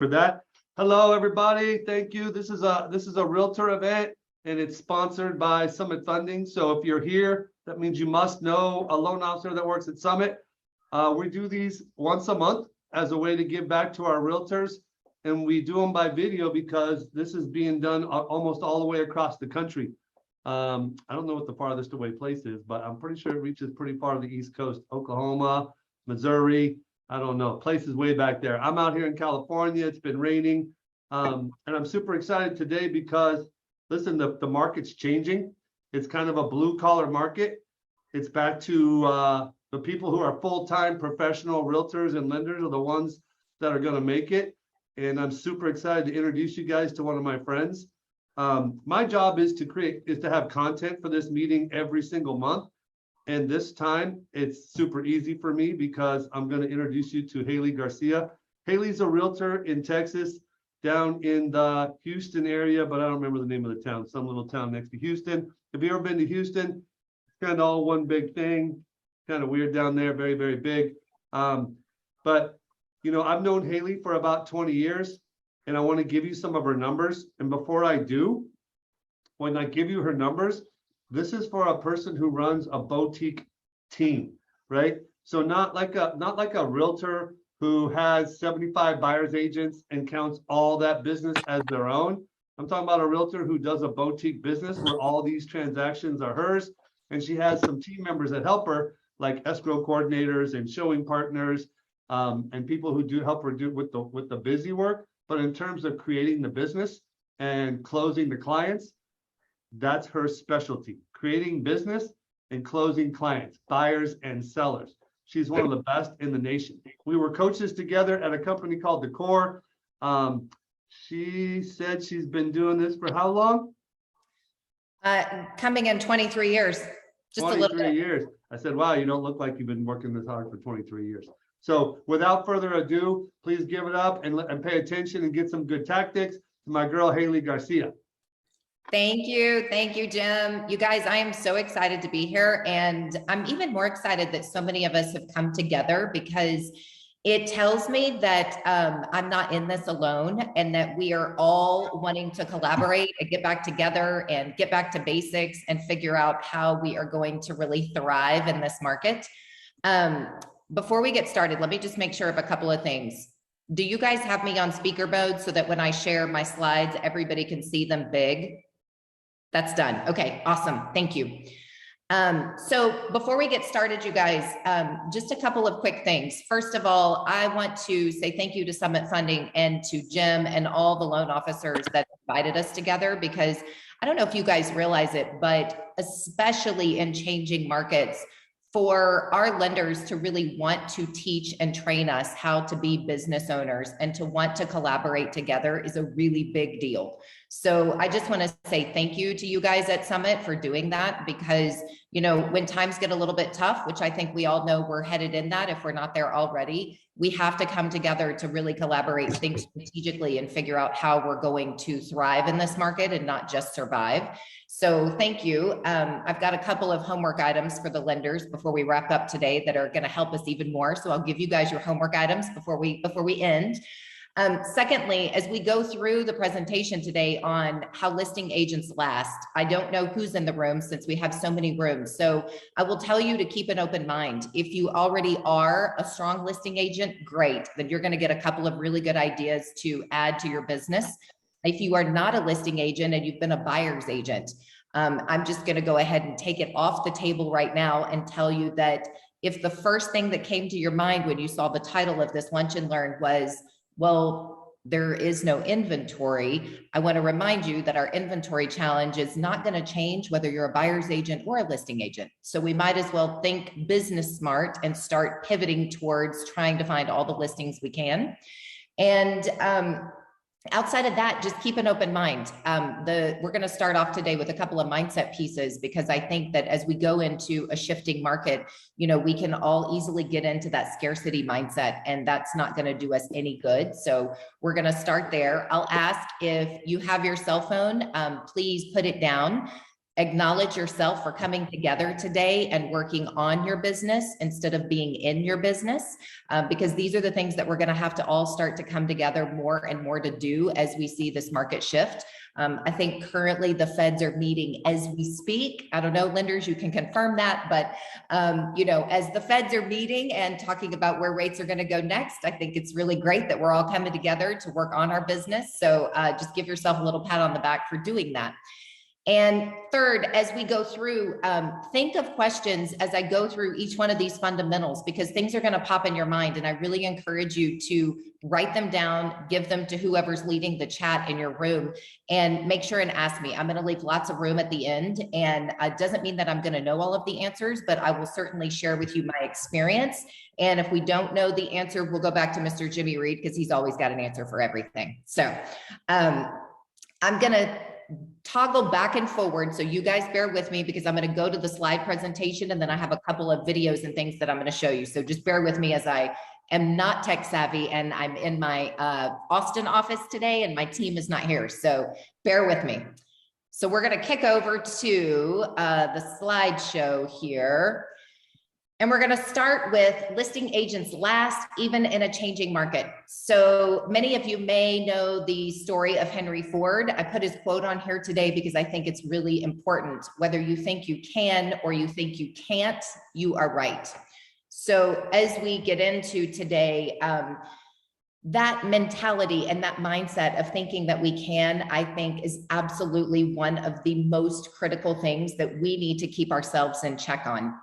for that. Hello, everybody. Thank you. This is a realtor event, and it's sponsored by Summit Funding. So if you're here, that means you must know a loan officer that works at Summit. We do these once a month as a way to give back to our realtors, and we do them by video because this is being done almost all the way across the country. I don't know what the farthest away place is, but I'm pretty sure it reaches pretty far to the East Coast, Oklahoma, Missouri. I don't know, places way back there. I'm out here in California. It's been raining. And I'm super excited today because, listen, the market's changing. It's kind of a blue collar market. It's back to the people who are full-time professional realtors and lenders are the ones that are going to make it. And I'm super excited to introduce you guys to one of my friends. My job is to have content for this meeting every single month. And this time it's super easy for me because I'm going to introduce you to Haley Garcia. Haley's a realtor in Texas, down in the Houston area, but I don't remember the name of the town, some little town next to Houston. Have you ever been to Houston? It's kind of all one big thing, kind of weird down there, very, very big. But, you know, I've known Haley for about 20 years, and I want to give you some of her numbers. And before I do, when I give you her numbers, this is for a person who runs a boutique team, right? So not like a realtor who has 75 buyer's agents and counts all that business as their own. I'm talking about a realtor who does a boutique business where all these transactions are hers, and she has some team members that help her, like escrow coordinators and showing partners, and people who do help her do with the busy work. But in terms of creating the business and closing the clients, that's her specialty: creating business and closing clients, buyers and sellers. She's one of the best in the nation. We were coaches together at a company called The Core. She said she's been doing this for how long? Coming in 23 years. Just 23 a little bit. years. I said, wow, you don't look like you've been working this hard for 23 years. So without further ado, please give it up and pay attention and get some good tactics to my girl, Haley Garcia. Thank you. Thank you, Jim. You guys, I am so excited to be here. And I'm even more excited that so many of us have come together because it tells me that I'm not in this alone and that we are all wanting to collaborate and get back together and get back to basics and figure out how we are going to really thrive in this market. Before we get started, let me just make sure of a couple of things. Do you guys have me on speaker mode so that when I share my slides, everybody can see them big? That's done. Okay, awesome. Thank you. So before we get started, you guys, just a couple of quick things. First of all, I want to say thank you to Summit Funding and to Jim and all the loan officers that invited us together, because I don't know if you guys realize it, but especially in changing markets, for our lenders to really want to teach and train us how to be business owners and to want to collaborate together is a really big deal. So I just want to say thank you to you guys at Summit for doing that, because, you know, when times get a little bit tough, which I think we all know we're headed in that if we're not there already, we have to come together to really collaborate, think strategically, and figure out how we're going to thrive in this market and not just survive. So thank you. I've got a couple of homework items for the lenders before we wrap up today that are going to help us even more. So I'll give you guys your homework items before we end. Secondly, as we go through the presentation today on how listing agents last, I don't know who's in the room since we have so many rooms. So I will tell you to keep an open mind. If you already are a strong listing agent, great. Then you're going to get a couple of really good ideas to add to your business. If you are not a listing agent and you've been a buyer's agent, I'm just going to go ahead and take it off the table right now and tell you that if the first thing that came to your mind when you saw the title of this Lunch and Learn was, well, there is no inventory, I want to remind you that our inventory challenge is not going to change whether you're a buyer's agent or a listing agent. So we might as well think business smart and start pivoting towards trying to find all the listings we can. And outside of that, just keep an open mind. We're going to start off today with a couple of mindset pieces, because I think that as we go into a shifting market, you know, we can all easily get into that scarcity mindset, and that's not going to do us any good. So we're going to start there. I'll ask, if you have your cell phone, please put it down. acknowledge yourself for coming together today and working on your business instead of being in your business, because these are the things that we're going to have to all start to come together more and more to do as we see this market shift. I think currently the feds are meeting as we speak. I don't know, lenders, you can confirm that, but as the feds are meeting and talking about where rates are going to go next, I think it's really great that we're all coming together to work on our business. So just give yourself a little pat on the back for doing that. And third, as we go through, think of questions as I go through each one of these fundamentals, because things are going to pop in your mind. And I really encourage you to write them down, give them to whoever's leading the chat in your room, and make sure and ask me. I'm going to leave lots of room at the end. And it doesn't mean that I'm going to know all of the answers, but I will certainly share with you my experience. And if we don't know the answer, we'll go back to Mr. Jimmy Reed, because he's always got an answer for everything. So I'm going to toggle back and forward. So you guys bear with me, because I'm going to go to the slide presentation, and then I have a couple of videos and things that I'm going to show you. So just bear with me, as I am not tech savvy and I'm in my Austin office today and my team is not here. So bear with me. So we're going to kick over to the slideshow here. And we're going to start with listing agents last, even in a changing market. So many of you may know the story of Henry Ford. I put his quote on here today because I think it's really important. Whether you think you can or you think you can't, you are right. So as we get into today, that mentality and that mindset of thinking that we can, I think, is absolutely one of the most critical things that we need to keep ourselves in check on.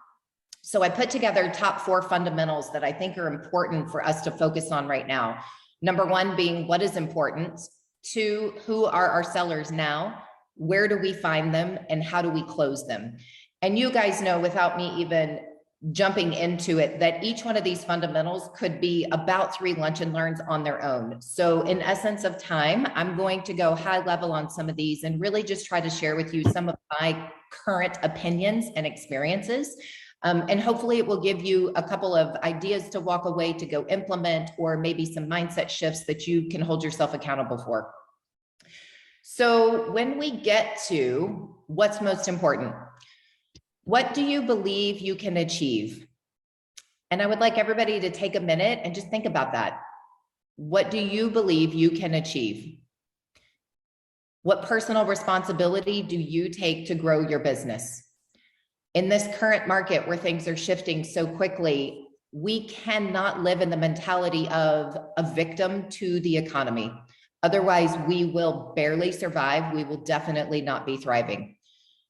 So I put together top 4 fundamentals that I think are important for us to focus on right now. Number 1 being, what is important? 2, who are our sellers now? Where do we find them? And how do we close them? And you guys know, without me even jumping into it, that each one of these fundamentals could be about 3 lunch and learns on their own. So in essence of time, I'm going to go high level on some of these and really just try to share with you some of my current opinions and experiences. And hopefully it will give you a couple of ideas to walk away to go implement, or maybe some mindset shifts that you can hold yourself accountable for. So when we get to what's most important, what do you believe you can achieve? And I would like everybody to take a minute and just think about that. What do you believe you can achieve? What personal responsibility do you take to grow your business? In this current market where things are shifting so quickly, we cannot live in the mentality of a victim to the economy. Otherwise, we will barely survive. We will definitely not be thriving.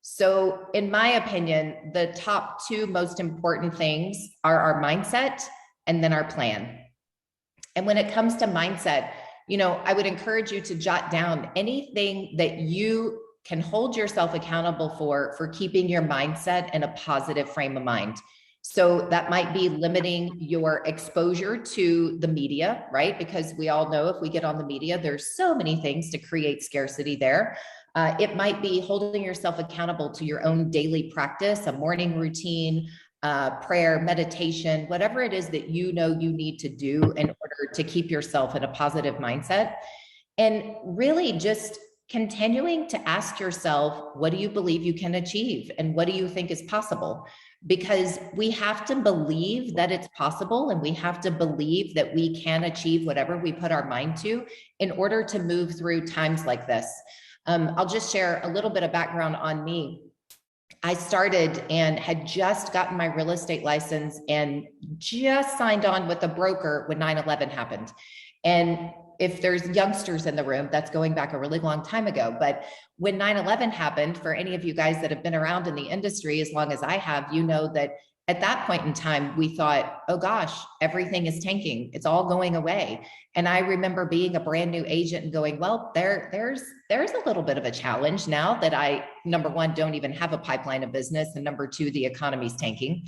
So in my opinion, the top 2 most important things are our mindset and then our plan. And when it comes to mindset, I would encourage you to jot down anything that you can hold yourself accountable for keeping your mindset in a positive frame of mind. So that might be limiting your exposure to the media, right? Because we all know if we get on the media, there's so many things to create scarcity there. It might be holding yourself accountable to your own daily practice, a morning routine, prayer, meditation, whatever it is that you know you need to do in order to keep yourself in a positive mindset. And really just continuing to ask yourself, what do you believe you can achieve? And what do you think is possible? Because we have to believe that it's possible, and we have to believe that we can achieve whatever we put our mind to in order to move through times like this. I'll just share a little bit of background on me. I started and had just gotten my real estate license and just signed on with a broker when 9/11 happened. And if there's youngsters in the room, that's going back a really long time ago. But when 9/11 happened, for any of you guys that have been around in the industry as long as I have, you know that at that point in time, we thought, oh gosh, everything is tanking. It's all going away. And I remember being a brand new agent and going, well, there's a little bit of a challenge now that I, number 1, don't even have a pipeline of business. And number 2, the economy's tanking.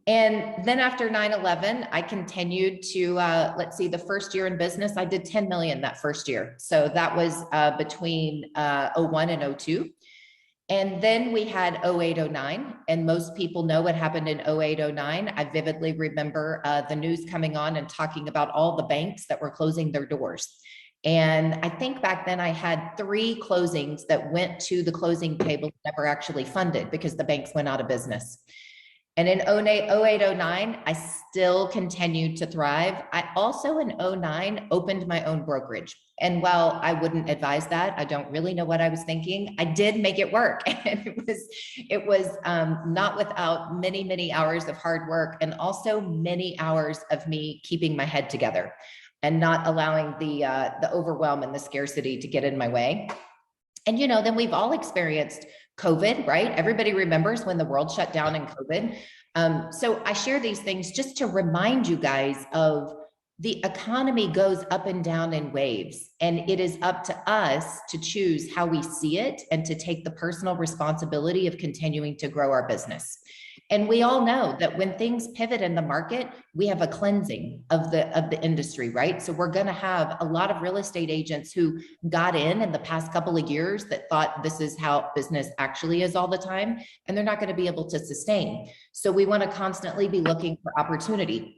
And then after 9/11, I continued to, the first year in business, I did 10 million that first year. So that was between 01 and 02. And then we had 08, 09, and most people know what happened in 08, 09. I vividly remember the news coming on and talking about all the banks that were closing their doors. And I think back then I had 3 closings that went to the closing table, never actually funded because the banks went out of business. And in 08, 09, I still continued to thrive. I also in 09 opened my own brokerage. And while I wouldn't advise that, I don't really know what I was thinking. I did make it work. And it was not without many, many hours of hard work and also many hours of me keeping my head together and not allowing the overwhelm and the scarcity to get in my way. And, you know, then we've all experienced COVID, right? Everybody remembers when the world shut down in COVID. So I share these things just to remind you guys of the economy goes up and down in waves, and it is up to us to choose how we see it and to take the personal responsibility of continuing to grow our business. And we all know that when things pivot in the market, we have a cleansing of the industry, right? So we're going to have a lot of real estate agents who got in the past couple of years that thought this is how business actually is all the time, and they're not going to be able to sustain. So we want to constantly be looking for opportunity.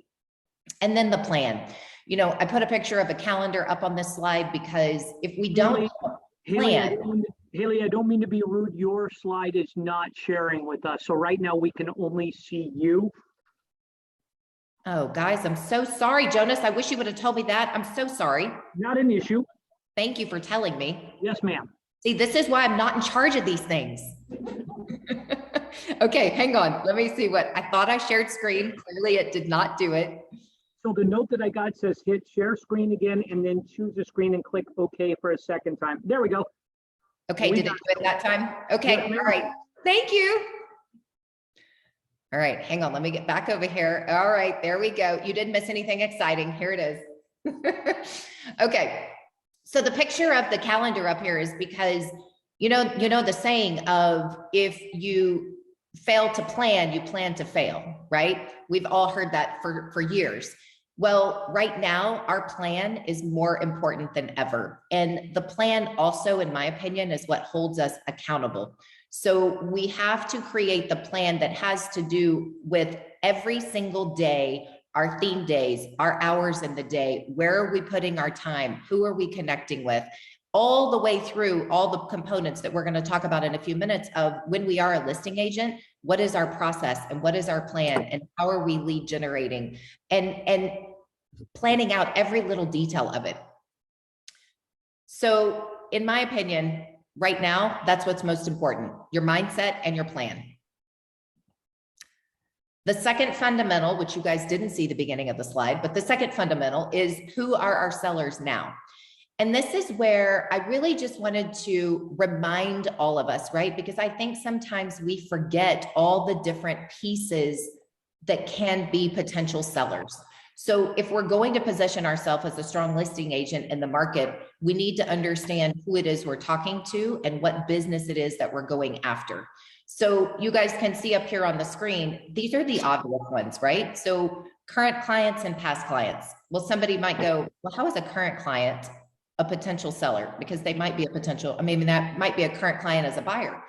And then the plan. You know, I put a picture of a calendar up on this slide because if we don't plan. Haley, I don't mean to be rude. Your slide is not sharing with us. So right now we can only see you. Oh, guys, I'm so sorry, Jonas. I wish you would have told me that. I'm so sorry. Not an issue. Thank you for telling me. Yes, ma'am. See, this is why I'm not in charge of these things. Okay, hang on. Let me see what I thought I shared screen. Clearly it did not do it. So the note that I got says hit share screen again and then choose a screen and click OK for a second time. There we go. Okay, did it do it that time? Okay, all right. Thank you. All right, hang on. Let me get back over here. All right, there we go. You didn't miss anything exciting. Here it is. Okay, so the picture of the calendar up here is because, you know the saying of if you fail to plan, you plan to fail, right? We've all heard that for years. Well, right now, our plan is more important than ever. And the plan also, in my opinion, is what holds us accountable. So we have to create the plan that has to do with every single day, our theme days, our hours in the day, where are we putting our time? Who are we connecting with? All the way through all the components that we're going to talk about in a few minutes of when we are a listing agent, what is our process and what is our plan and how are we lead generating and planning out every little detail of it. So in my opinion, right now, that's what's most important, your mindset and your plan. The second fundamental, which you guys didn't see the beginning of the slide, but the second fundamental is who are our sellers now? And this is where I really just wanted to remind all of us, right? Because I think sometimes we forget all the different pieces that can be potential sellers. So if we're going to position ourselves as a strong listing agent in the market, we need to understand who it is we're talking to and what business it is that we're going after. So you guys can see up here on the screen, these are the obvious ones, right? So current clients and past clients. Well, somebody might go, well, how is a current client a potential seller? Because they might be a potential, I mean, that might be a current client as a buyer.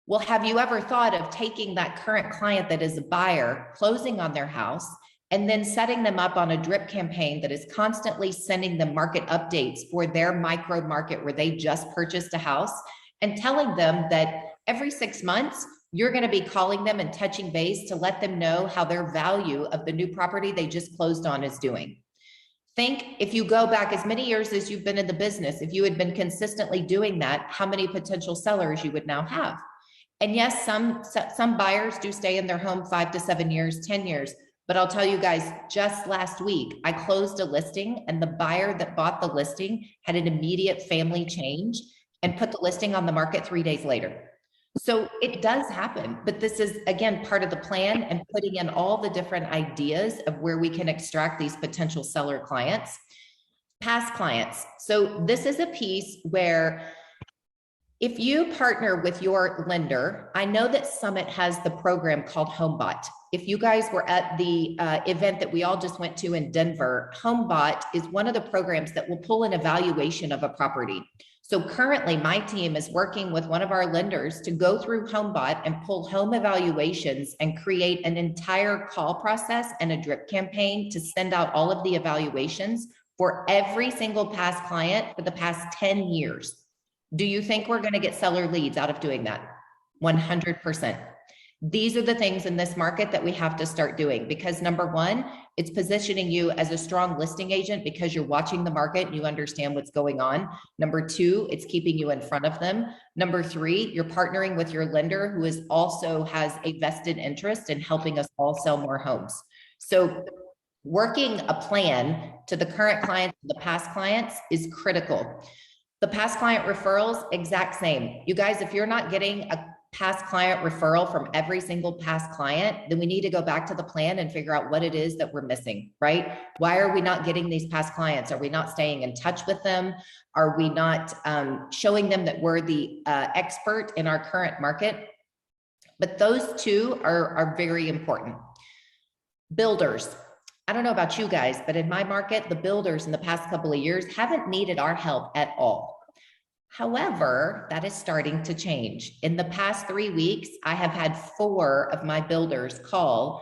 Well, have you ever thought of taking that current client that is a buyer, closing on their house, and then setting them up on a drip campaign that is constantly sending them market updates for their micro market where they just purchased a house and telling them that every 6 months, you're going to be calling them and touching base to let them know how their value of the new property they just closed on is doing. Think if you go back as many years as you've been in the business, if you had been consistently doing that, how many potential sellers you would now have. And yes, some buyers do stay in their home 5 to 7 years, 10 years. But I'll tell you guys, just last week, I closed a listing and the buyer that bought the listing had an immediate family change and put the listing on the market 3 days later. So it does happen, but this is, again, part of the plan and putting in all the different ideas of where we can extract these potential seller clients, past clients. So this is a piece where if you partner with your lender, I know that Summit has the program called HomeBot. If you guys were at the event that we all just went to in Denver, HomeBot is one of the programs that will pull an evaluation of a property. So currently my team is working with one of our lenders to go through HomeBot and pull home evaluations and create an entire call process and a drip campaign to send out all of the evaluations for every single past client for the past 10 years. Do you think we're going to get seller leads out of doing that? 100%. These are the things in this market that we have to start doing, because number one, it's positioning you as a strong listing agent because you're watching the market and you understand what's going on. Number two, it's keeping you in front of them. Number three, you're partnering with your lender who is also has a vested interest in helping us all sell more homes. So working a plan to the current clients, the past clients is critical. The past client referrals, exact same. You guys, if you're not getting a past client referral from every single past client, then we need to go back to the plan and figure out what it is that we're missing, right? Why are we not getting these past clients? Are we not staying in touch with them? Are we not showing them that we're the expert in our current market? But those two are very important. Builders. I don't know about you guys, but in my market, the builders in the past couple of years haven't needed our help at all. However, that is starting to change. In the past 3 weeks, I have had 4 of my builders call.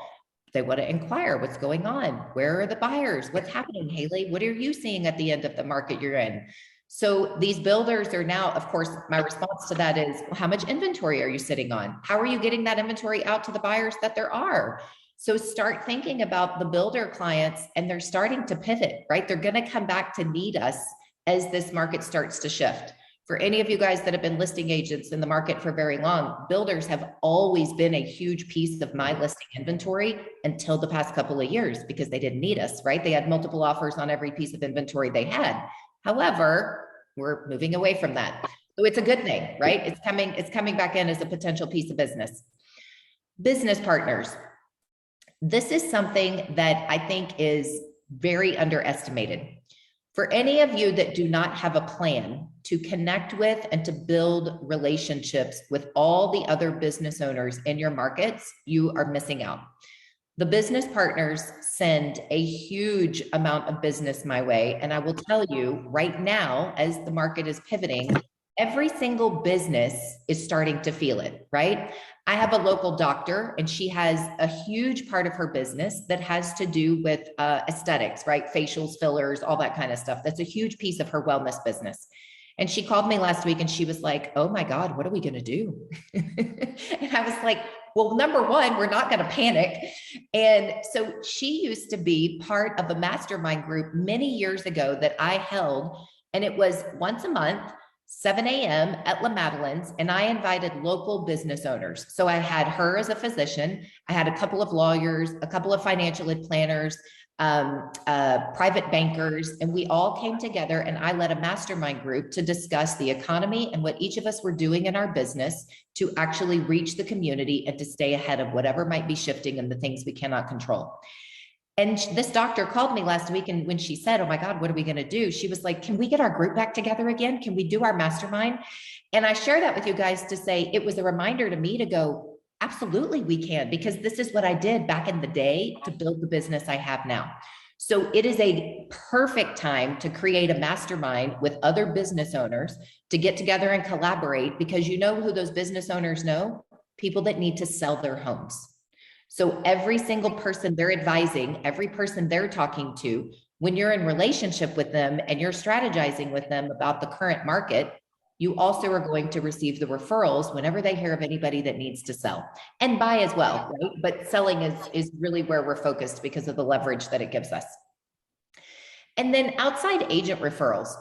They want to inquire what's going on. Where are the buyers? What's happening, Haley? What are you seeing at the end of the market you're in? So these builders are now, of course, my response to that is, well, how much inventory are you sitting on? How are you getting that inventory out to the buyers that there are? So start thinking about the builder clients, and they're starting to pivot, right? They're going to come back to need us as this market starts to shift. For any of you guys that have been listing agents in the market for very long, builders have always been a huge piece of my listing inventory until the past couple of years because they didn't need us, right? They had multiple offers on every piece of inventory they had. However, we're moving away from that. So it's a good thing, right? It's coming back in as a potential piece of business. Business partners. This is something that I think is very underestimated. For any of you that do not have a plan to connect with and to build relationships with all the other business owners in your markets, you are missing out. The business partners send a huge amount of business my way. And I will tell you right now, as the market is pivoting, every single business is starting to feel it, right? I have a local doctor and she has a huge part of her business that has to do with aesthetics, right? Facials, fillers, all that kind of stuff. That's a huge piece of her wellness business. And she called me last week and she was like, oh my God, what are we going to do? And I was like, well, number one, we're not going to panic. And so she used to be part of a mastermind group many years ago that I held. And it was once a month, 7 a.m. at La Madeleine's, and I invited local business owners. So I had her as a physician. I had a couple of lawyers, a couple of financial aid planners, private bankers, and we all came together and I led a mastermind group to discuss the economy and what each of us were doing in our business to actually reach the community and to stay ahead of whatever might be shifting and the things we cannot control. And this doctor called me last week, and when she said, oh my God, what are we going to do? She was like, can we get our group back together again? Can we do our mastermind? And I share that with you guys to say it was a reminder to me to go, absolutely we can, because this is what I did back in the day to build the business I have now. So it is a perfect time to create a mastermind with other business owners to get together and collaborate, because you know who those business owners know? People that need to sell their homes. So every single person they're advising, every person they're talking to, when you're in relationship with them and you're strategizing with them about the current market, you also are going to receive the referrals whenever they hear of anybody that needs to sell and buy as well, right? But selling is really where we're focused because of the leverage that it gives us. And then outside agent referrals.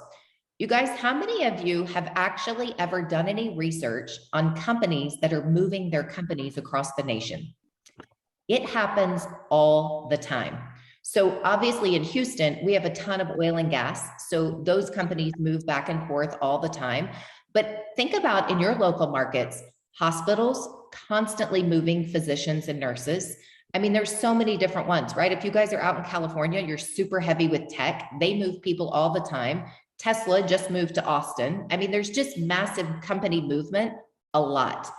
You guys, how many of you have actually ever done any research on companies that are moving their companies across the nation? It happens all the time. So obviously in Houston, we have a ton of oil and gas. So those companies move back and forth all the time. But think about in your local markets, hospitals constantly moving physicians and nurses. I mean, there's so many different ones, right? If you guys are out in California, you're super heavy with tech. They move people all the time. Tesla just moved to Austin. I mean, there's just massive company movement, a lot.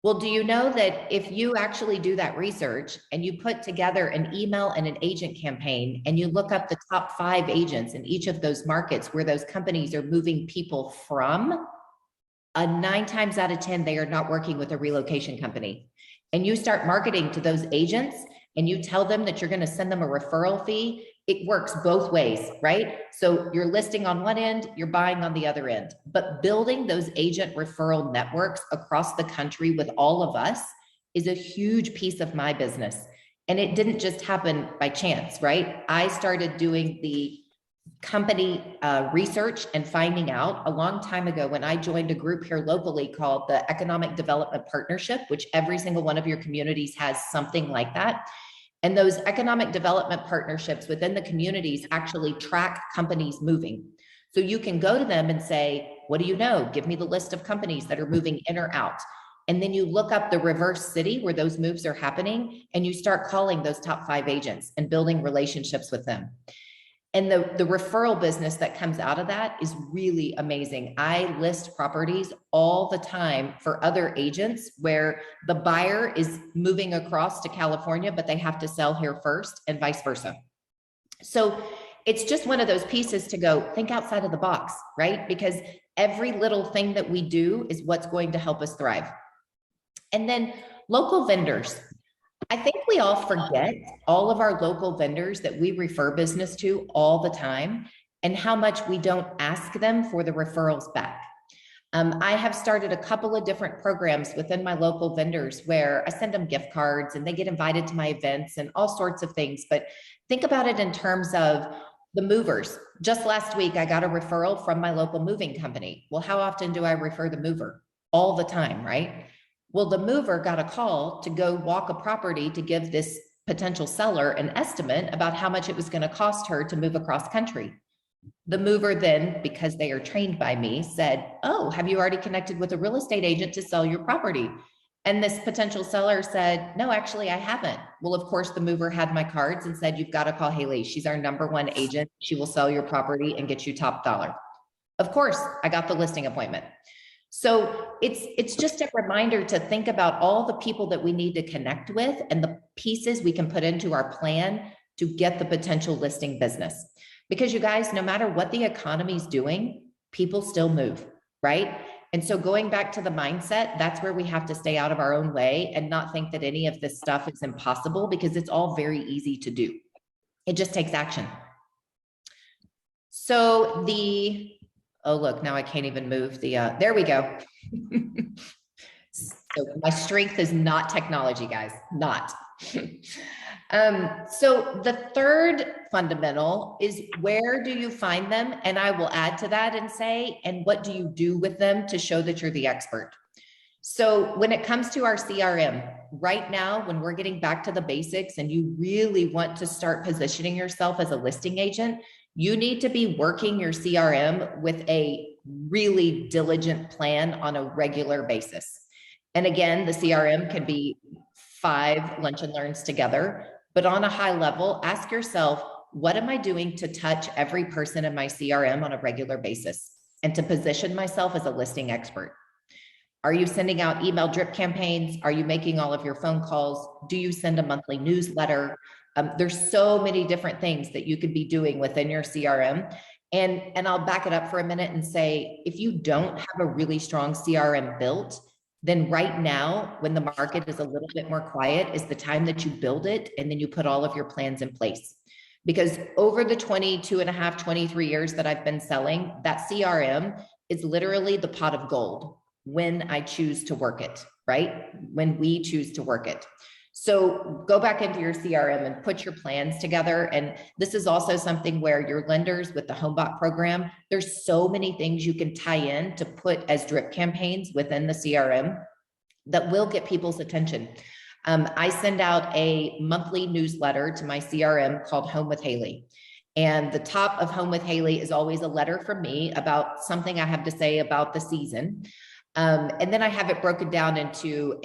Well, do you know that if you actually do that research and you put together an email and an agent campaign and you look up the top 5 agents in each of those markets where those companies are moving people from, 9 times out of 10, they are not working with a relocation company. And you start marketing to those agents and you tell them that you're going to send them a referral fee it works both ways, right? So you're listing on one end, you're buying on the other end, but building those agent referral networks across the country with all of us is a huge piece of my business. And it didn't just happen by chance, right? I started doing the company research and finding out a long time ago when I joined a group here locally called the Economic Development Partnership, which every single one of your communities has something like that. And those economic development partnerships within the communities actually track companies moving. So you can go to them and say, what do you know? Give me the list of companies that are moving in or out. And then you look up the reverse city where those moves are happening, and you start calling those top 5 agents and building relationships with them. And the referral business that comes out of that is really amazing. I list properties all the time for other agents where the buyer is moving across to California, but they have to sell here first, and vice versa. So it's just one of those pieces to go think outside of the box, right? Because every little thing that we do is what's going to help us thrive. And then local vendors. I think we all forget all of our local vendors that we refer business to all the time, and how much we don't ask them for the referrals back. I have started a couple of different programs within my local vendors where I send them gift cards and they get invited to my events and all sorts of things. But think about it in terms of the movers. Just last week, I got a referral from my local moving company. Well, how often do I refer the mover? All the time, right? Well, the mover got a call to go walk a property to give this potential seller an estimate about how much it was going to cost her to move across country. The mover then, because they are trained by me, said, oh, have you already connected with a real estate agent to sell your property? And this potential seller said, no, actually, I haven't. Well, of course, the mover had my cards and said, you've got to call Haley. She's our #1 agent. She will sell your property and get you top dollar. Of course, I got the listing appointment. So it's just a reminder to think about all the people that we need to connect with and the pieces we can put into our plan to get the potential listing business. Because you guys, no matter what the economy's doing, people still move, right? And so going back to the mindset, that's where we have to stay out of our own way and not think that any of this stuff is impossible, because it's all very easy to do. It just takes action. So oh, look, now I can't even move there we go. So my strength is not technology, guys, not. So the third fundamental is, where do you find them? And I will add to that and say, and what do you do with them to show that you're the expert? So when it comes to our CRM, right now, when we're getting back to the basics and you really want to start positioning yourself as a listing agent, you need to be working your CRM with a really diligent plan on a regular basis. And again, the CRM can be 5 lunch and learns together, but on a high level, ask yourself, what am I doing to touch every person in my CRM on a regular basis and to position myself as a listing expert? Are you sending out email drip campaigns? Are you making all of your phone calls? Do you send a monthly newsletter? There's so many different things that you could be doing within your CRM. And I'll back it up for a minute and say, if you don't have a really strong CRM built, then right now, when the market is a little bit more quiet, is the time that you build it and then you put all of your plans in place. Because over the 22.5, 23 years that I've been selling, that CRM is literally the pot of gold when I choose to work it, right? When we choose to work it. So go back into your CRM and put your plans together. And this is also something where your lenders with the HomeBot program, there's so many things you can tie in to put as drip campaigns within the CRM that will get people's attention. I send out a monthly newsletter to my CRM called Home with Haley. And the top of Home with Haley is always a letter from me about something I have to say about the season. And then I have it broken down into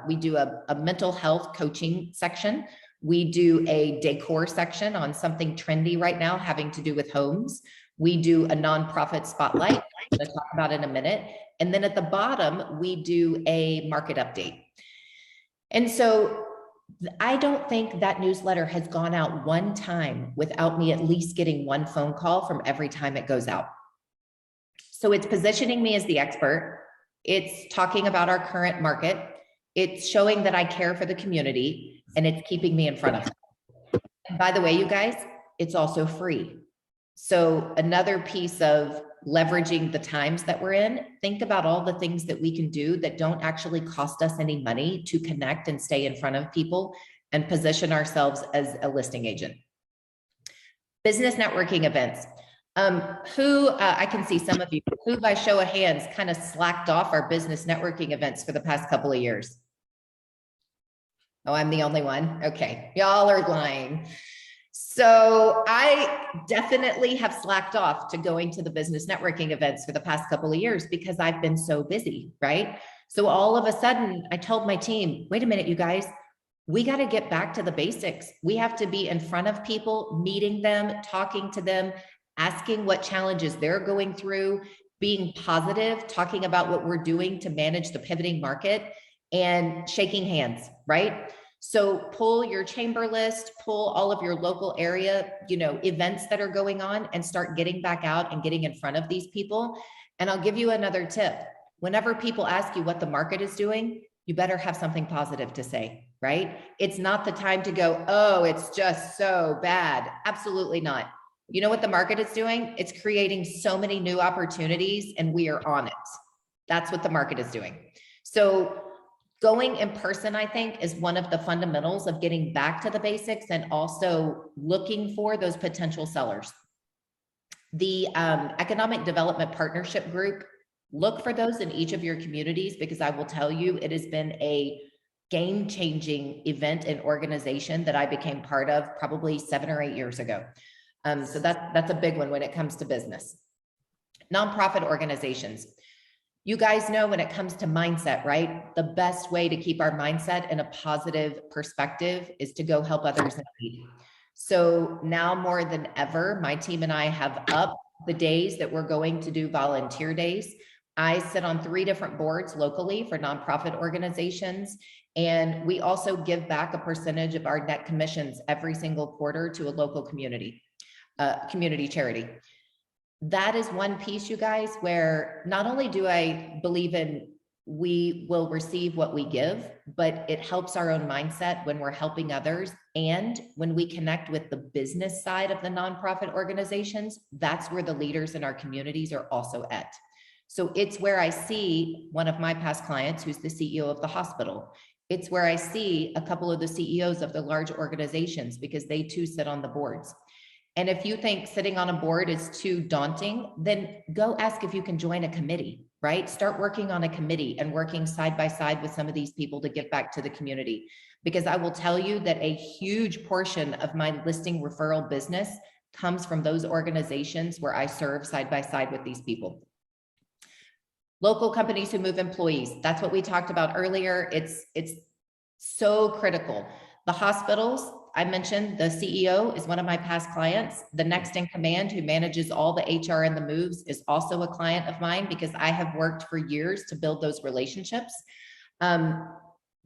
we do a mental health coaching section. We do a decor section on something trendy right now having to do with homes. We do a nonprofit spotlight, I'm going to talk about in a minute. And then at the bottom, we do a market update. And so I don't think that newsletter has gone out one time without me at least getting one phone call from every time it goes out. So it's positioning me as the expert. It's talking about our current market. It's showing that I care for the community, and it's keeping me in front of them. And by the way, you guys, it's also free. So another piece of leveraging the times that we're in, think about all the things that we can do that don't actually cost us any money to connect and stay in front of people and position ourselves as a listing agent. Business networking events. I can see some of you who by show of hands kind of slacked off our business networking events for the past couple of years. Oh, I'm the only one. Okay. Y'all are lying. So I definitely have slacked off to going to the business networking events for the past couple of years because I've been so busy, right? So all of a sudden I told my team, wait a minute, you guys, we got to get back to the basics. We have to be in front of people, meeting them, talking to them, asking what challenges they're going through, being positive, talking about what we're doing to manage the pivoting market, and shaking hands, right? So pull your chamber list, pull all of your local area, events that are going on, and start getting back out and getting in front of these people. And I'll give you another tip. Whenever people ask you what the market is doing, you better have something positive to say, right? It's not the time to go, oh, it's just so bad. Absolutely not. You know what the market is doing? It's creating so many new opportunities, and we are on it. That's what the market is doing. So going in person, I think, is one of the fundamentals of getting back to the basics and also looking for those potential sellers. The Economic Development Partnership Group, look for those in each of your communities, because I will tell you, it has been a game-changing event and organization that I became part of probably 7 or 8 years ago. So that's a big one when it comes to business. Nonprofit organizations. You guys know when it comes to mindset, right? The best way to keep our mindset in a positive perspective is to go help others in need. So now more than ever, my team and I have upped the days that we're going to do volunteer days. I sit on 3 different boards locally for nonprofit organizations, and we also give back a percentage of our net commissions every single quarter to a local community charity. That is one piece, you guys, where not only do I believe in we will receive what we give, but it helps our own mindset when we're helping others. And when we connect with the business side of the nonprofit organizations, that's where the leaders in our communities are also at. So it's where I see one of my past clients who's the CEO of the hospital. It's where I see a couple of the CEOs of the large organizations, because they too sit on the boards. And if you think sitting on a board is too daunting, then go ask if you can join a committee, right? Start working on a committee and working side by side with some of these people to give back to the community. Because I will tell you that a huge portion of my listing referral business comes from those organizations where I serve side by side with these people. Local companies who move employees. That's what we talked about earlier. It's so critical. The hospitals, I mentioned the CEO is one of my past clients. The next in command, who manages all the HR and the moves, is also a client of mine, because I have worked for years to build those relationships.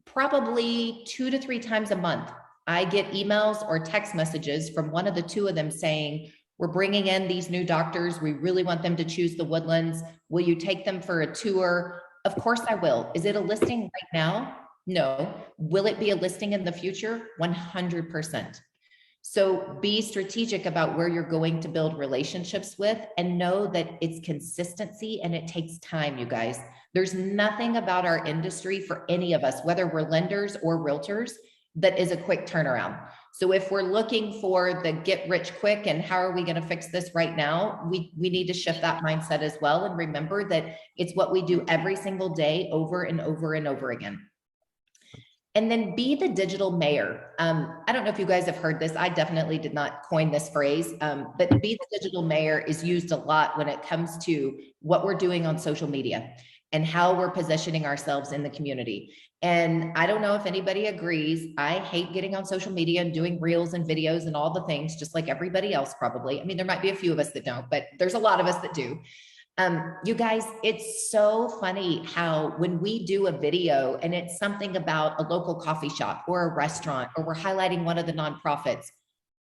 Probably 2 to 3 times a month, I get emails or text messages from one of the 2 of them saying, we're bringing in these new doctors. We really want them to choose the Woodlands. Will you take them for a tour? Of course I will. Is it a listing right now? No. Will it be a listing in the future? 100%. So be strategic about where you're going to build relationships with, and know that it's consistency and it takes time, you guys. There's nothing about our industry for any of us, whether we're lenders or realtors, that is a quick turnaround. So if we're looking for the get rich quick and how are we going to fix this right now, we need to shift that mindset as well. And remember that it's what we do every single day, over and over and over again. And then be the digital mayor. I don't know if you guys have heard this. I definitely did not coin this phrase, but be the digital mayor is used a lot when it comes to what we're doing on social media and how we're positioning ourselves in the community. And I don't know if anybody agrees. I hate getting on social media and doing reels and videos and all the things, just like everybody else probably. I mean, there might be a few of us that don't, but there's a lot of us that do. You guys, it's so funny how when we do a video and it's something about a local coffee shop or a restaurant, or we're highlighting one of the nonprofits,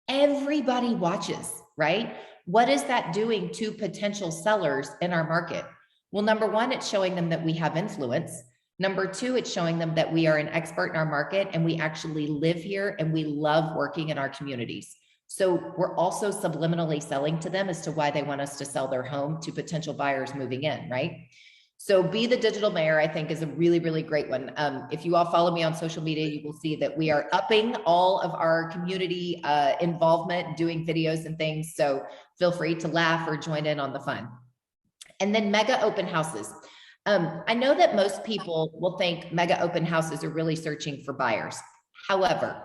everybody watches, right? What is that doing to potential sellers in our market? Well, number one, it's showing them that we have influence. Number two, it's showing them that we are an expert in our market and we actually live here and we love working in our communities. So we're also subliminally selling to them as to why they want us to sell their home to potential buyers moving in, right? So Be the Digital Mayor, I think, is a really, really great one. If you all follow me on social media, you will see that we are upping all of our community involvement, doing videos and things. So feel free to laugh or join in on the fun. And then mega open houses. I know that most people will think mega open houses are really searching for buyers. However,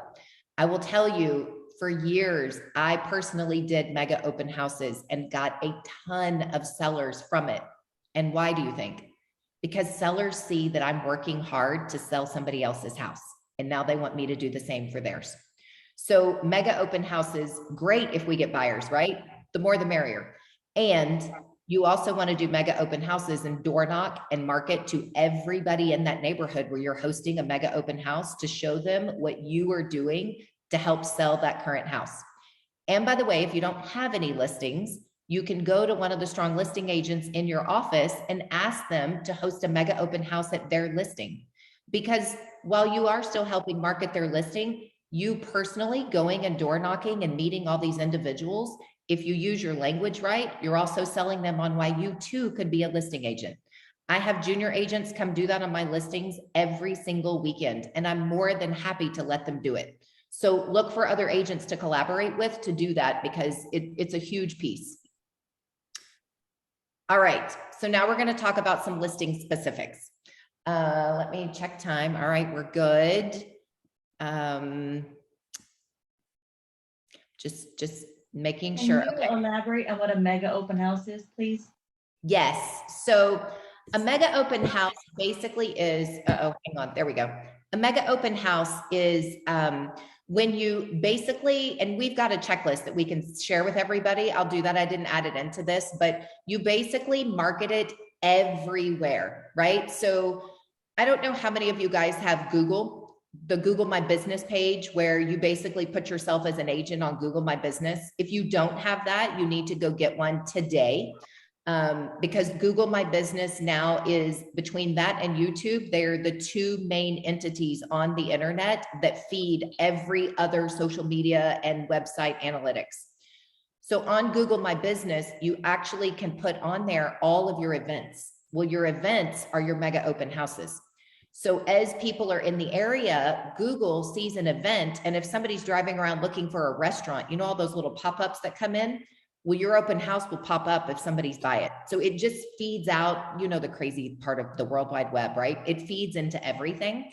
I will tell you, for years, I personally did mega open houses and got a ton of sellers from it. And why do you think? Because sellers see that I'm working hard to sell somebody else's house, and now they want me to do the same for theirs. So mega open houses, great if we get buyers, right? The more the merrier. And you also want to do mega open houses and door knock and market to everybody in that neighborhood where you're hosting a mega open house to show them what you are doing to help sell that current house. And by the way, if you don't have any listings, you can go to one of the strong listing agents in your office and ask them to host a mega open house at their listing. Because while you are still helping market their listing, you personally going and door knocking and meeting all these individuals, if you use your language right, you're also selling them on why you too could be a listing agent. I have junior agents come do that on my listings every single weekend, and I'm more than happy to let them do it. So look for other agents to collaborate with to do that, because it's a huge piece. All right, so now we're going to talk about some listing specifics. Let me check time. All right, we're good. Just making sure. Can you elaborate on what a mega open house is, please? Yes. So a mega open house basically is, hang on, there we go. A mega open house is when you basically, and we've got a checklist that we can share with everybody. I'll do that. I didn't add it into this, but you basically market it everywhere, right? So I don't know how many of you guys have the Google My Business page, where you basically put yourself as an agent on Google My Business. If you don't have that, you need to go get one today. Because Google My Business now is, between that and YouTube, they're the two main entities on the internet that feed every other social media and website analytics. So on Google My Business, you actually can put on there all of your events. Well, your events are your mega open houses. So as people are in the area, Google sees an event, and if somebody's driving around looking for a restaurant, you know, all those little pop-ups that come in, well, your open house will pop up if somebody's by it. So it just feeds out, you know, the crazy part of the World Wide Web, right? It feeds into everything.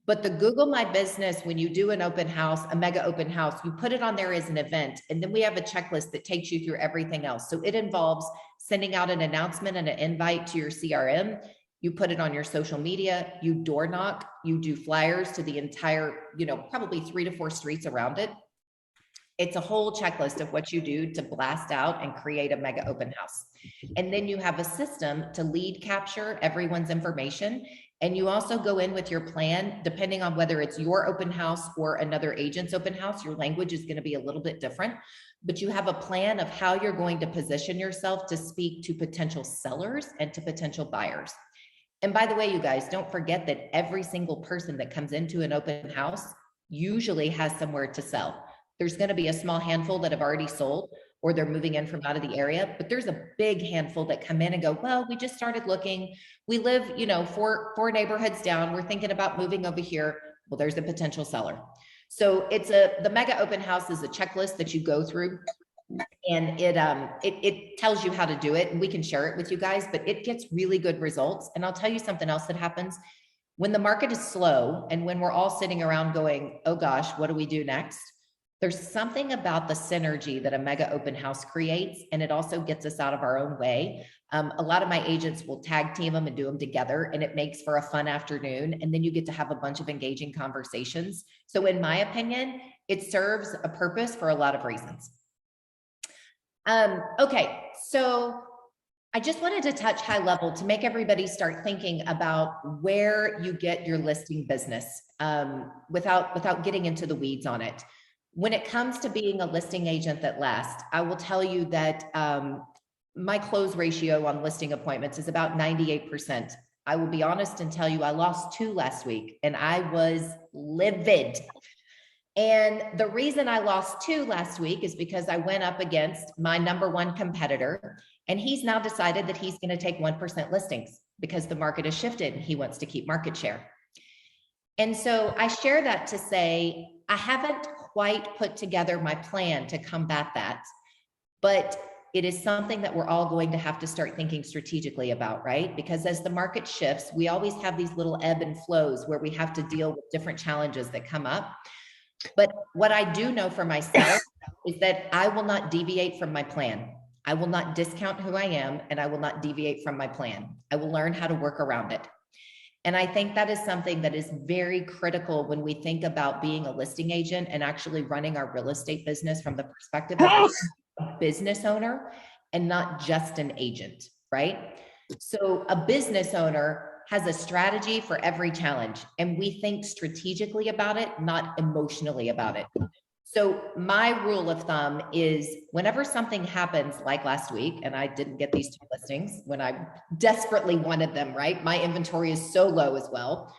But the Google My Business, when you do an open house, a mega open house, you put it on there as an event. And then we have a checklist that takes you through everything else. So it involves sending out an announcement and an invite to your CRM. You put it on your social media, you door knock, you do flyers to the entire, you know, probably 3 to 4 streets around it. It's a whole checklist of what you do to blast out and create a mega open house. And then you have a system to lead capture everyone's information. And you also go in with your plan, depending on whether it's your open house or another agent's open house. Your language is going to be a little bit different, but you have a plan of how you're going to position yourself to speak to potential sellers and to potential buyers. And by the way, you guys, don't forget that every single person that comes into an open house usually has somewhere to sell. There's going to be a small handful that have already sold, or they're moving in from out of the area, but there's a big handful that come in and go, well, we just started looking. We live, you know, four neighborhoods down. We're thinking about moving over here. Well, there's a potential seller. So the mega open house is a checklist that you go through, and it tells you how to do it, and we can share it with you guys, but it gets really good results. And I'll tell you something else that happens when the market is slow and when we're all sitting around going, oh gosh, what do we do next? There's something about the synergy that a mega open house creates, and it also gets us out of our own way. A lot of my agents will tag team them and do them together, and it makes for a fun afternoon. And then you get to have a bunch of engaging conversations. So in my opinion, it serves a purpose for a lot of reasons. Okay, so I just wanted to touch high level to make everybody start thinking about where you get your listing business without getting into the weeds on it. When it comes to being a listing agent that lasts, I will tell you that my close ratio on listing appointments is about 98%. I will be honest and tell you I lost 2 last week, and I was livid. And the reason I lost 2 last week is because I went up against my #1 competitor, and he's now decided that he's going to take 1% listings because the market has shifted and he wants to keep market share. And so I share that to say, I haven't quite put together my plan to combat that, but it is something that we're all going to have to start thinking strategically about, right? Because as the market shifts, we always have these little ebb and flows where we have to deal with different challenges that come up. But what I do know for myself is that I will not deviate from my plan. I will not discount who I am, and I will not deviate from my plan. I will learn how to work around it. And I think that is something that is very critical when we think about being a listing agent and actually running our real estate business from the perspective of a business owner and not just an agent, right? So a business owner has a strategy for every challenge, and we think strategically about it, not emotionally about it. So my rule of thumb is whenever something happens like last week, and I didn't get these 2 listings when I desperately wanted them, right? My inventory is so low as well.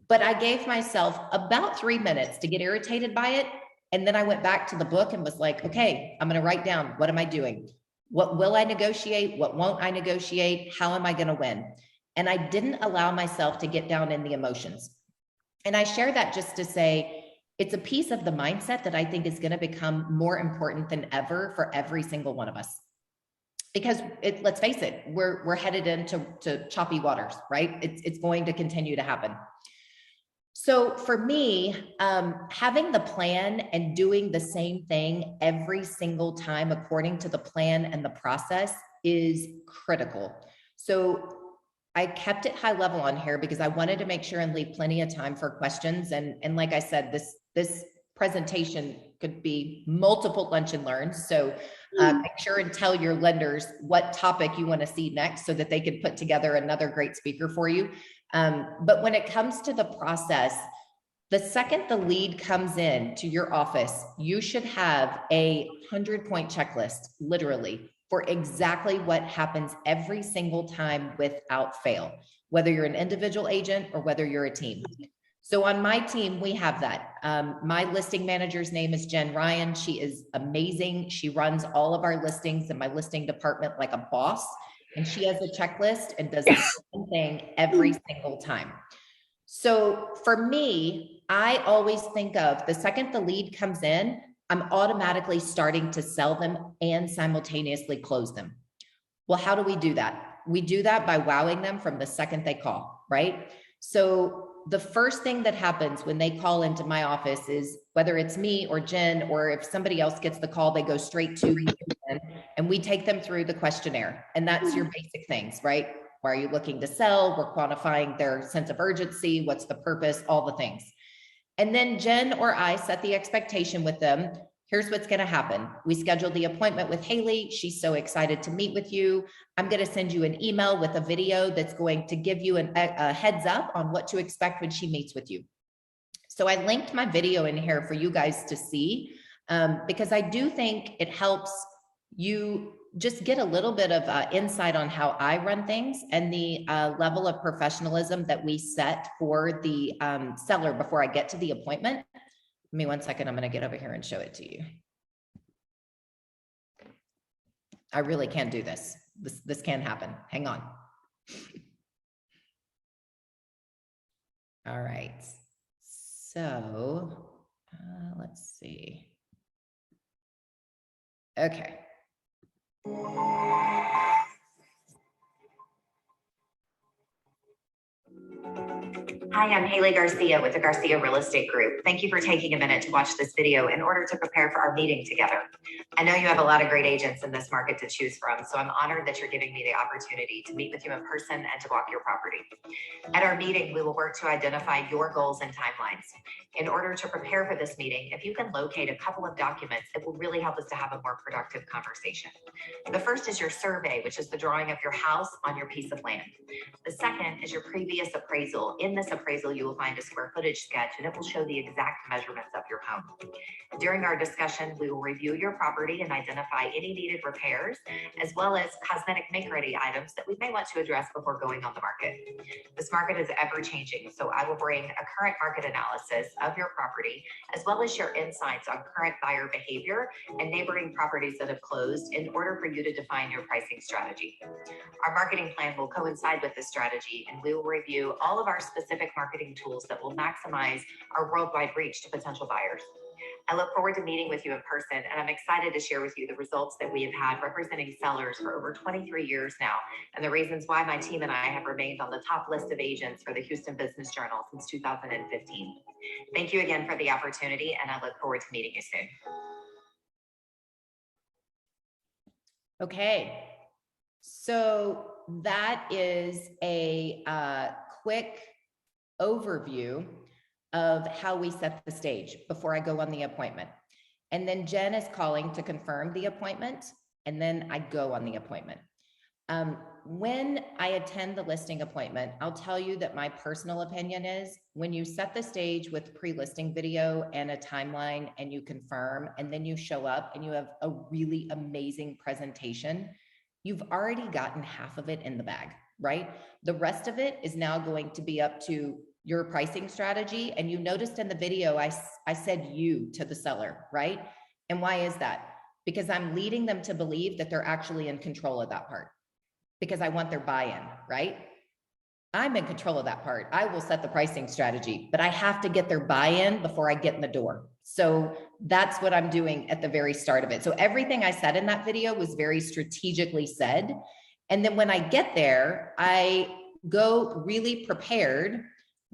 But I gave myself about 3 minutes to get irritated by it. And then I went back to the book and was like, okay, I'm going to write down, what am I doing? What will I negotiate? What won't I negotiate? How am I going to win? And I didn't allow myself to get down in the emotions. And I share that just to say, it's a piece of the mindset that I think is going to become more important than ever for every single one of us. Because let's face it, we're headed into choppy waters, right? It's going to continue to happen. So for me, having the plan and doing the same thing every single time according to the plan and the process is critical. So I kept it high level on here because I wanted to make sure and leave plenty of time for questions. And like I said, this presentation could be multiple lunch and learns. So make sure and tell your lenders what topic you want to see next so that they can put together another great speaker for you. But when it comes to the process, the second the lead comes in to your office, you should have a 100-point checklist, literally, for exactly what happens every single time without fail, whether you're an individual agent or whether you're a team. So on my team, we have that. My listing manager's name is Jen Ryan. She is amazing. She runs all of our listings in my listing department like a boss. And she has a checklist and does the same thing every single time. So for me, I always think of the second the lead comes in, I'm automatically starting to sell them and simultaneously close them. Well, how do we do that? We do that by wowing them from the second they call, right? So the first thing that happens when they call into my office is whether it's me or Jen, or if somebody else gets the call, they go straight to me and we take them through the questionnaire. And that's your basic things, right? Why are you looking to sell? We're quantifying their sense of urgency. What's the purpose? All the things. And then Jen or I set the expectation with them. Here's what's going to happen. We scheduled the appointment with Haley. She's so excited to meet with you. I'm going to send you an email with a video that's going to give you a heads up on what to expect when she meets with you. So I linked my video in here for you guys to see because I do think it helps you just get a little bit of insight on how I run things and the level of professionalism that we set for the seller before I get to the appointment. Give me 1 second. I'm going to get over here and show it to you. I really can do this. This can happen. Hang on. All right. So let's see. Okay. Hi, I'm Haley Garcia with the Garcia Real Estate Group. Thank you for taking a minute to watch this video in order to prepare for our meeting together. I know you have a lot of great agents in this market to choose from, so I'm honored that you're giving me the opportunity to meet with you in person and to walk your property. At our meeting, we will work to identify your goals and timelines. In order to prepare for this meeting, if you can locate a couple of documents, it will really help us to have a more productive conversation. The first is your survey, which is the drawing of your house on your piece of land. The second is your previous appraisal in this appraisal, you will find a square footage sketch, and it will show the exact measurements of your home. During our discussion, we will review your property and identify any needed repairs, as well as cosmetic make-ready items that we may want to address before going on the market. This market is ever changing, so I will bring a current market analysis of your property, as well as share insights on current buyer behavior and neighboring properties that have closed in order for you to define your pricing strategy. Our marketing plan will coincide with this strategy, and we will review all of our specific marketing tools that will maximize our worldwide reach to potential buyers. I look forward to meeting with you in person, and I'm excited to share with you the results that we have had representing sellers for over 23 years now, and the reasons why my team and I have remained on the top list of agents for the Houston Business Journal since 2015. Thank you again for the opportunity, and I look forward to meeting you soon. Okay, so that is a quick overview of how we set the stage before I go on the appointment. And then Jen is calling to confirm the appointment, and then I go on the appointment. When I attend the listing appointment, I'll tell you that my personal opinion is when you set the stage with pre-listing video and a timeline and you confirm, and then you show up and you have a really amazing presentation, you've already gotten half of it in the bag, right? The rest of it is now going to be up to your pricing strategy. And you noticed in the video, I said you to the seller, right? And why is that? Because I'm leading them to believe that they're actually in control of that part, because I want their buy-in, right? I'm in control of that part. I will set the pricing strategy, but I have to get their buy-in before I get in the door. So that's what I'm doing at the very start of it. So everything I said in that video was very strategically said. And then when I get there, I go really prepared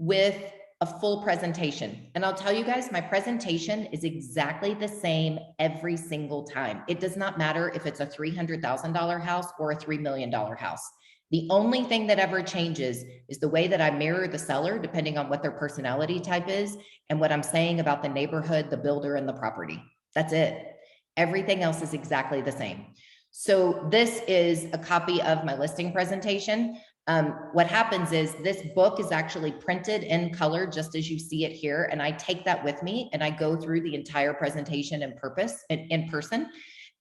with a full presentation. And I'll tell you guys, my presentation is exactly the same every single time. It does not matter if it's a $300,000 house or a $3 million house. The only thing that ever changes is the way that I mirror the seller, depending on what their personality type is and what I'm saying about the neighborhood, the builder, and the property. That's it. Everything else is exactly the same. So this is a copy of my listing presentation. What happens is this book is actually printed in color, just as you see it here. And I take that with me and I go through the entire presentation in person.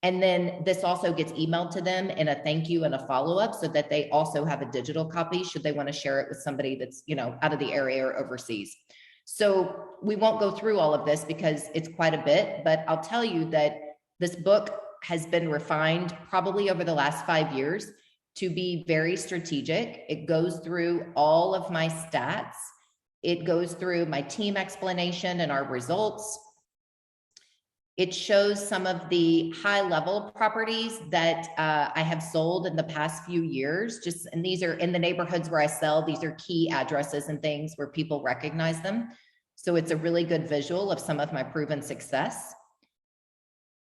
And then this also gets emailed to them in a thank you and a follow-up so that they also have a digital copy should they want to share it with somebody that's, out of the area or overseas. So we won't go through all of this because it's quite a bit, but I'll tell you that this book has been refined probably over the last 5 years to be very strategic. It goes through all of my stats. It goes through my team explanation and our results. It shows some of the high level properties that I have sold in the past few years. And these are in the neighborhoods where I sell. These are key addresses and things where people recognize them. So it's a really good visual of some of my proven success.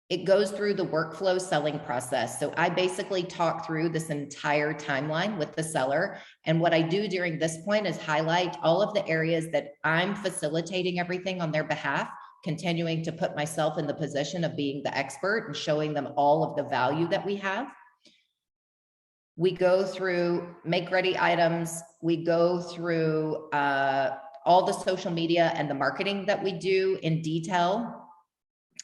It goes through the workflow selling process. So I basically talk through this entire timeline with the seller. And what I do during this point is highlight all of the areas that I'm facilitating everything on their behalf, continuing to put myself in the position of being the expert and showing them all of the value that we have. We go through make-ready items. We go through all the social media and the marketing that we do in detail.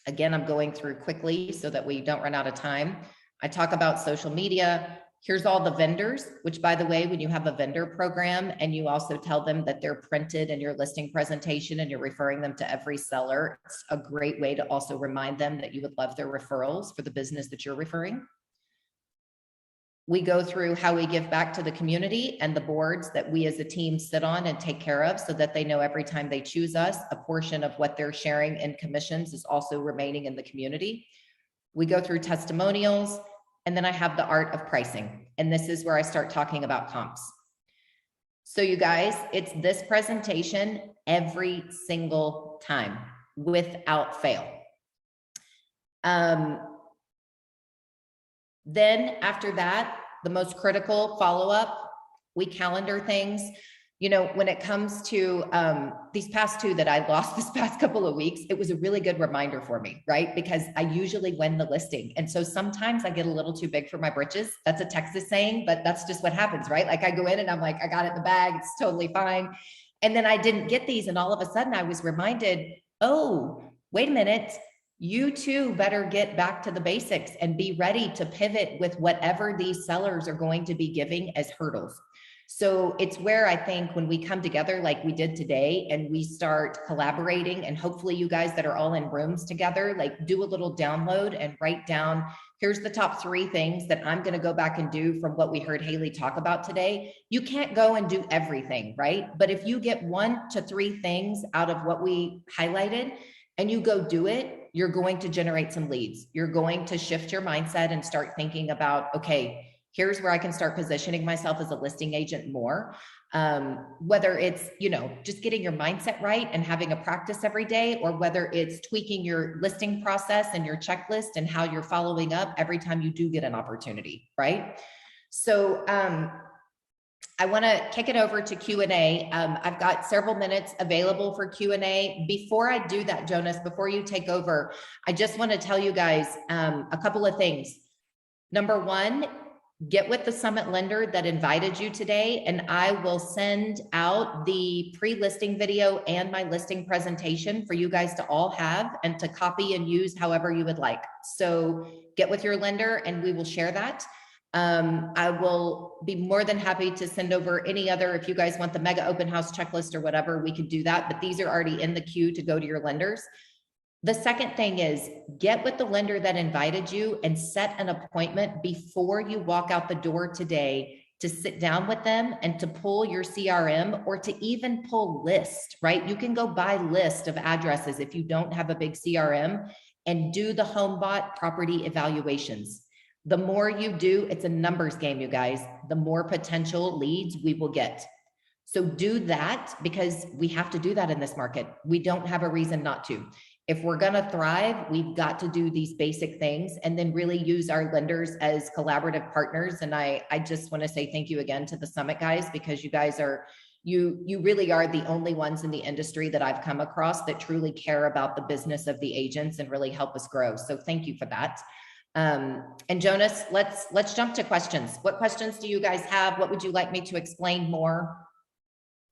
Again, I'm going through quickly so that we don't run out of time. I talk about social media. Here's all the vendors, which by the way, when you have a vendor program and you also tell them that they're printed in your listing presentation and you're referring them to every seller, it's a great way to also remind them that you would love their referrals for the business that you're referring. We go through how we give back to the community and the boards that we as a team sit on and take care of so that they know every time they choose us, a portion of what they're sharing in commissions is also remaining in the community. We go through testimonials, and then I have the art of pricing. And this is where I start talking about comps. So you guys, it's this presentation every single time without fail. Then after that, the most critical follow-up, we calendar things. You know, when it comes to these past two that I lost this past couple of weeks, it was a really good reminder for me, right? Because I usually win the listing. And so sometimes I get a little too big for my britches. That's a Texas saying, but that's just what happens, right? Like I go in and I'm like, I got it in the bag. It's totally fine. And then I didn't get these. And all of a sudden I was reminded, oh, wait a minute. You too better get back to the basics and be ready to pivot with whatever these sellers are going to be giving as hurdles. So it's where I think when we come together like we did today and we start collaborating, and hopefully you guys that are all in rooms together, like do a little download and write down, here's the top 3 things that I'm going to go back and do from what we heard Haley talk about today. You can't go and do everything, right? But if you get 1 to 3 things out of what we highlighted and you go do it, you're going to generate some leads. You're going to shift your mindset and start thinking about, okay, here's where I can start positioning myself as a listing agent more. Whether it's, you know, just getting your mindset right and having a practice every day, or whether it's tweaking your listing process and your checklist and how you're following up every time you do get an opportunity, right? So I want to kick it over to Q&A. I've got several minutes available for Q&A. Before I do that, Jonas, before you take over, I just want to tell you guys a couple of things. Number 1, get with the summit lender that invited you today, and I will send out the pre-listing video and my listing presentation for you guys to all have and to copy and use however you would like. So get with your lender and we will share that. I will be more than happy to send over any other, if you guys want the mega open house checklist or whatever, we could do that, but these are already in the queue to go to your lenders. The second thing is get with the lender that invited you and set an appointment before you walk out the door today to sit down with them and to pull your CRM or to even pull list, right? You can go buy list of addresses if you don't have a big CRM and do the HomeBot property evaluations. The more you do, it's a numbers game, you guys, the more potential leads we will get. So do that because we have to do that in this market. We don't have a reason not to. If we're going to thrive, we've got to do these basic things and then really use our lenders as collaborative partners. And I just want to say thank you again to the Summit guys, because you guys are, you really are the only ones in the industry that I've come across that truly care about the business of the agents and really help us grow. So thank you for that. And Jonas, let's jump to questions. What questions do you guys have? What would you like me to explain more?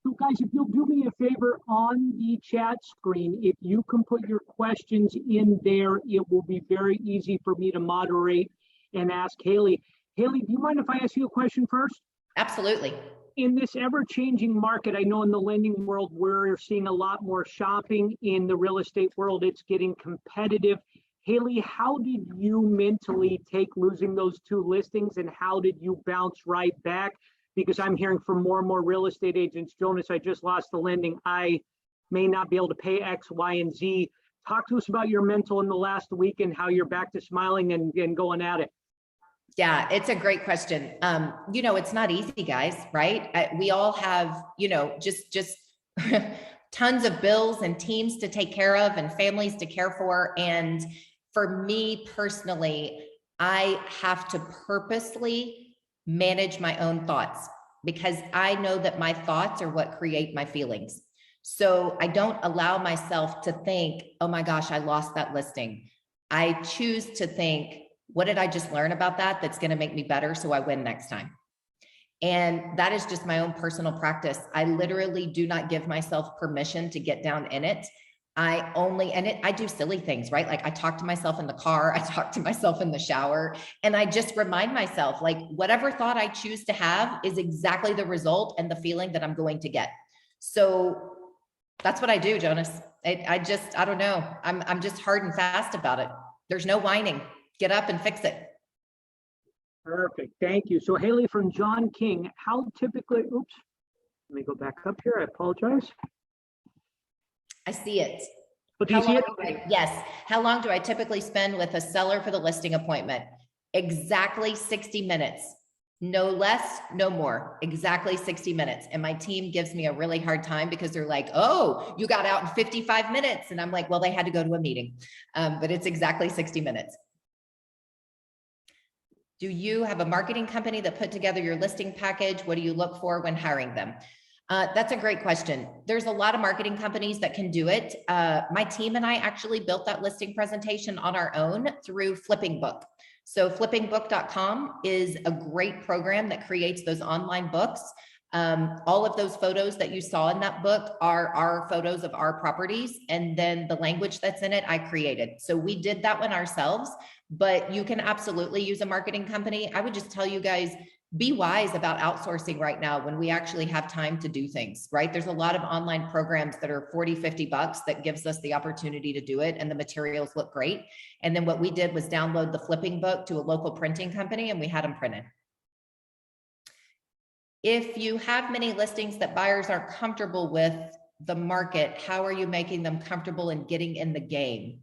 So guys, if you'll do me a favor on the chat screen, if you can put your questions in there, it will be very easy for me to moderate and ask Haley. Haley, do you mind if I ask you a question first? Absolutely. In this ever-changing market, I know in the lending world, we're seeing a lot more shopping. In the real estate world, it's getting competitive. Haley, how did you mentally take losing those 2 listings and how did you bounce right back? Because I'm hearing from more and more real estate agents, Jonas, I just lost the lending. I may not be able to pay X, Y, and Z. Talk to us about your mental in the last week and how you're back to smiling and going at it. Yeah, it's a great question. You know, it's not easy, guys, right? We all have, you know, just tons of bills and teams to take care of and families to care for. And for me personally, I have to purposely manage my own thoughts because I know that my thoughts are what create my feelings. So I don't allow myself to think, oh my gosh, I lost that listing. I choose to think, what did I just learn about that that's going to make me better so I win next time? And that is just my own personal practice. I literally do not give myself permission to get down in it. I do silly things, right? Like I talk to myself in the car, I talk to myself in the shower, and I just remind myself, like whatever thought I choose to have is exactly the result and the feeling that I'm going to get. So that's what I do, Jonas. I don't know. I'm just hard and fast about it. There's no whining. Get up and fix it. Perfect. Thank you. So Haley from John King, how typically, oops, let me go back up here. I apologize. I see it. But do you see it? Yes. How long do I typically spend with a seller for the listing appointment? Exactly 60 minutes. No less, no more. Exactly 60 minutes. And my team gives me a really hard time because they're like, oh, you got out in 55 minutes. And I'm like, well, they had to go to a meeting. But it's exactly 60 minutes. Do you have a marketing company that put together your listing package? What do you look for when hiring them? That's a great question. There's a lot of marketing companies that can do it. My team and I actually built that listing presentation on our own through Flipping Book. So flippingbook.com is a great program that creates those online books. All of those photos that you saw in that book are our photos of our properties. And then the language that's in it, I created. So we did that one ourselves, but you can absolutely use a marketing company. I would just tell you guys, be wise about outsourcing right now when we actually have time to do things, right? There's a lot of online programs that are 40, 50 bucks that gives us the opportunity to do it. And the materials look great. And then what we did was download the Flipping Book to a local printing company and we had them printed. If you have many listings that buyers aren't comfortable with the market, how are you making them comfortable in getting in the game?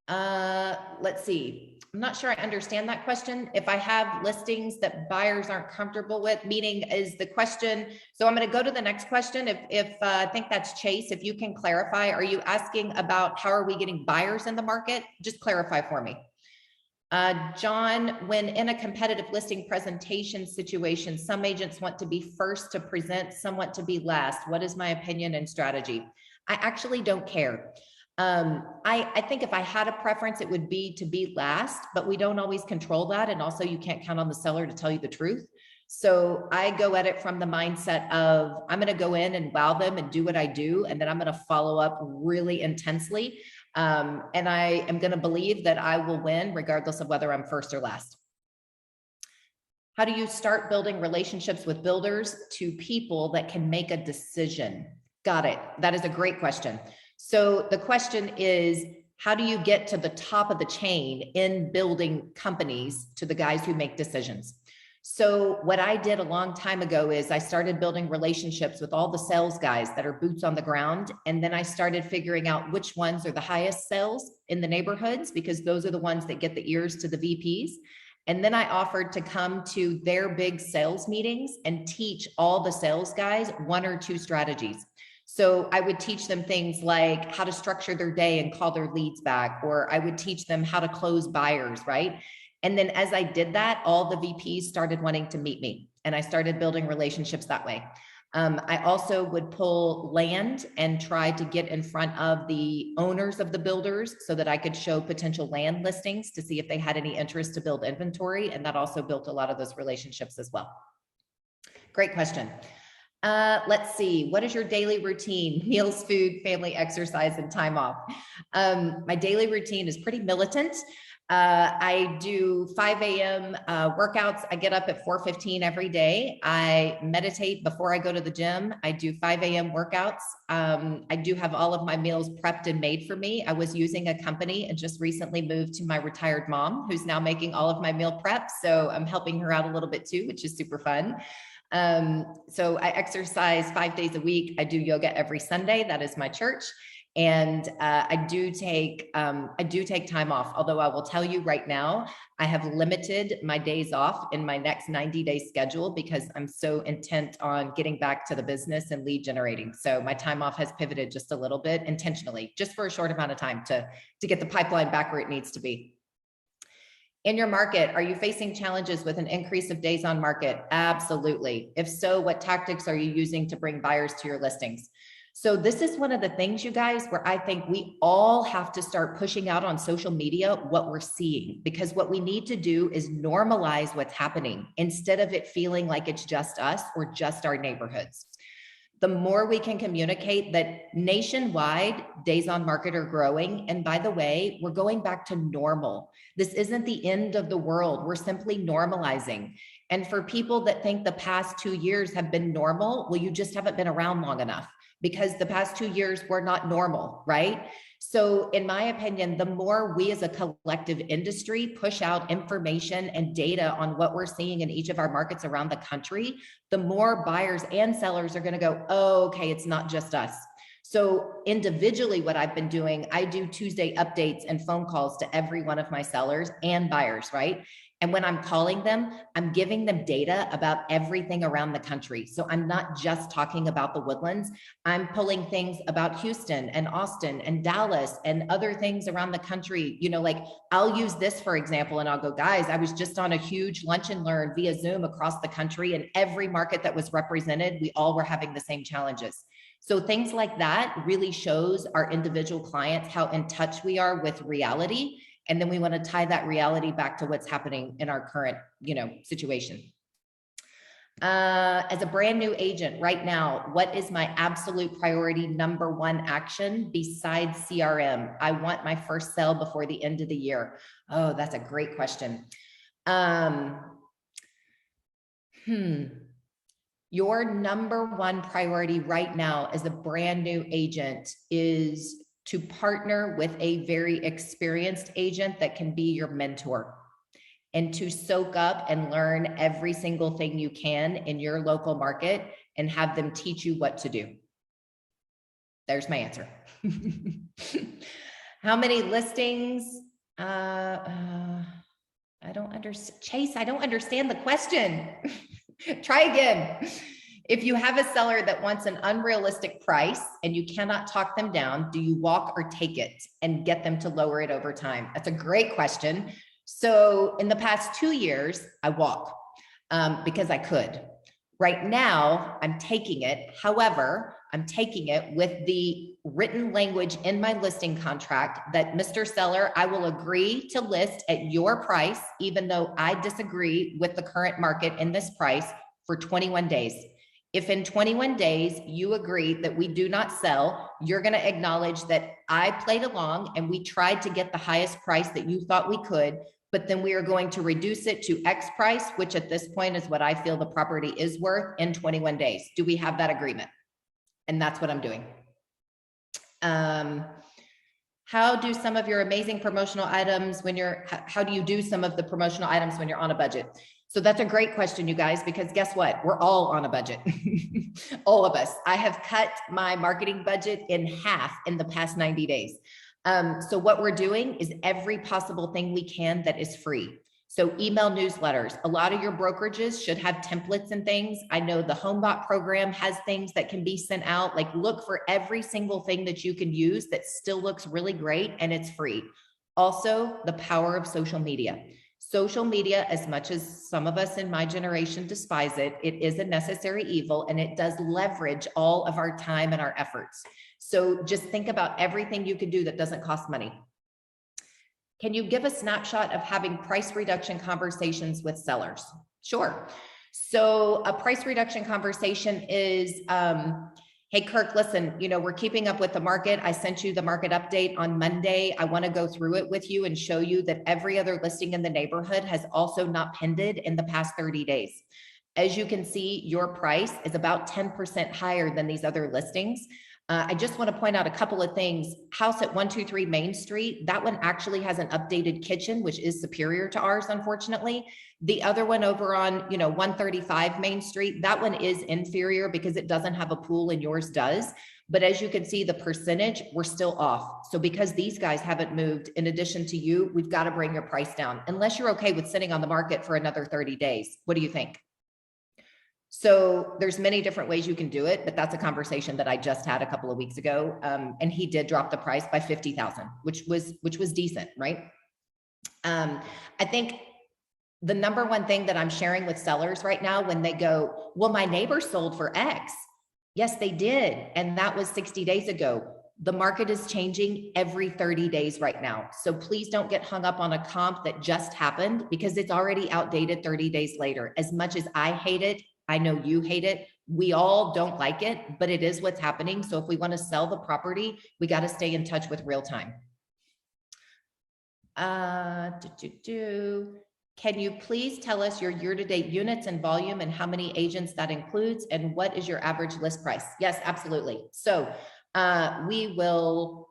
Let's see. I'm not sure I understand that question. If I have listings that buyers aren't comfortable with, meaning is the question. So I'm going to go to the next question. If I think that's Chase, if you can clarify, are you asking about how are we getting buyers in the market? Just clarify for me. John, when in a competitive listing presentation situation, some agents want to be first to present, some want to be last. What is my opinion and strategy? I actually don't care. I think if I had a preference, it would be to be last, but we don't always control that. And also you can't count on the seller to tell you the truth. So I go at it from the mindset of I'm going to go in and wow them and do what I do. And then I'm going to follow up really intensely. And I am going to believe that I will win regardless of whether I'm first or last. How do you start building relationships with builders to people that can make a decision? Got it. That is a great question. So the question is, how do you get to the top of the chain in building companies to the guys who make decisions? So what I did a long time ago is I started building relationships with all the sales guys that are boots on the ground. And then I started figuring out which ones are the highest sales in the neighborhoods, because those are the ones that get the ears to the VPs. And then I offered to come to their big sales meetings and teach all the sales guys 1 or 2 strategies. So I would teach them things like how to structure their day and call their leads back, or I would teach them how to close buyers, right? And then as I did that, all the VPs started wanting to meet me and I started building relationships that way. I also would pull land and try to get in front of the owners of the builders so that I could show potential land listings to see if they had any interest to build inventory. And that also built a lot of those relationships as well. Great question. Let's see. What is your daily routine? Meals, food, family, exercise, and time off. My daily routine is pretty militant. I do 5 a.m. Workouts. I get up at 4:15 every day. I meditate before I go to the gym. I do 5 a.m. workouts. I do have all of my meals prepped and made for me. I was using a company and just recently moved to my retired mom, who's now making all of my meal prep. So I'm helping her out a little bit too, which is super fun. So I exercise 5 days a week. I do yoga every Sunday. That is my church. And I do take time off. Although I will tell you right now, I have limited my days off in my next 90-day schedule because I'm so intent on getting back to the business and lead generating. So my time off has pivoted just a little bit intentionally, just for a short amount of time to get the pipeline back where it needs to be. In your market, are you facing challenges with an increase of days on market? Absolutely. If so, what tactics are you using to bring buyers to your listings? So this is one of the things, you guys, where I think we all have to start pushing out on social media what we're seeing, because what we need to do is normalize what's happening instead of it feeling like it's just us or just our neighborhoods. The more we can communicate that nationwide days on market are growing. And by the way, we're going back to normal. This isn't the end of the world. We're simply normalizing. And for people that think the past 2 years have been normal, well, you just haven't been around long enough, because the past 2 years were not normal, right? So in my opinion, the more we as a collective industry push out information and data on what we're seeing in each of our markets around the country, the more buyers and sellers are going to go, oh, okay, it's not just us. So individually, what I've been doing, I do Tuesday updates and phone calls to every one of my sellers and buyers, right? And when I'm calling them, I'm giving them data about everything around the country. So I'm not just talking about the Woodlands. I'm pulling things about Houston and Austin and Dallas and other things around the country. You know, like I'll use this, for example, and I'll go, guys, I was just on a huge lunch and learn via Zoom across the country, and every market that was represented, we all were having the same challenges. So things like that really shows our individual clients how in touch we are with reality. And then we want to tie that reality back to what's happening in our current, situation. As a brand new agent right now, what is my absolute priority number one action besides CRM? I want my first sale before the end of the year. Oh, that's a great question. Your number one priority right now as a brand new agent is to partner with a very experienced agent that can be your mentor, and to soak up and learn every single thing you can in your local market and have them teach you what to do. There's my answer. How many listings? I don't understand. Chase, I don't understand the question. Try again. If you have a seller that wants an unrealistic price and you cannot talk them down, do you walk or take it and get them to lower it over time? That's a great question. So in the past 2 years, I walk because I could. Right now, I'm taking it. However, I'm taking it with the written language in my listing contract that, Mr. Seller, I will agree to list at your price, even though I disagree with the current market in this price, for 21 days. If in 21 days you agree that we do not sell, you're going to acknowledge that I played along and we tried to get the highest price that you thought we could, but then we are going to reduce it to X price, which at this point is what I feel the property is worth, in 21 days. Do we have that agreement? And that's what I'm doing. How do some of your amazing promotional items how do you do some of the promotional items when you're on a budget? So that's a great question, you guys, because guess what? We're all on a budget. All of us. I have cut my marketing budget in half in the past 90 days. So what we're doing is every possible thing we can that is free. So email newsletters, a lot of your brokerages should have templates and things. I know the HomeBot program has things that can be sent out. Like, look for every single thing that you can use that still looks really great and it's free. Also, the power of social media. Social media, as much as some of us in my generation despise it, it is a necessary evil, and it does leverage all of our time and our efforts. So just think about everything you can do that doesn't cost money. Can you give a snapshot of having price reduction conversations with sellers? Sure. So a price reduction conversation is, hey, Kirk, listen, we're keeping up with the market. I sent you the market update on Monday. I want to go through it with you and show you that every other listing in the neighborhood has also not pended in the past 30 days. As you can see, your price is about 10% higher than these other listings. I just want to point out a couple of things. House at 123 Main Street, that one actually has an updated kitchen, which is superior to ours, unfortunately. The other one over on, 135 Main Street, that one is inferior because it doesn't have a pool and yours does. But as you can see, the percentage, we're still off. So because these guys haven't moved, in addition to you, we've got to bring your price down, unless you're okay with sitting on the market for another 30 days. What do you think? So there's many different ways you can do it, but that's a conversation that I just had a couple of weeks ago. And he did drop the price by 50,000, which was decent, right? I think the number one thing that I'm sharing with sellers right now, when they go, well, my neighbor sold for X. Yes, they did. And that was 60 days ago. The market is changing every 30 days right now. So please don't get hung up on a comp that just happened, because it's already outdated 30 days later. As much as I hate it, I know you hate it. We all don't like it, but it is what's happening. So if we want to sell the property, we got to stay in touch with real time. Can you please tell us your year-to-date units and volume and how many agents that includes, and what is your average list price? Yes, absolutely. So we will,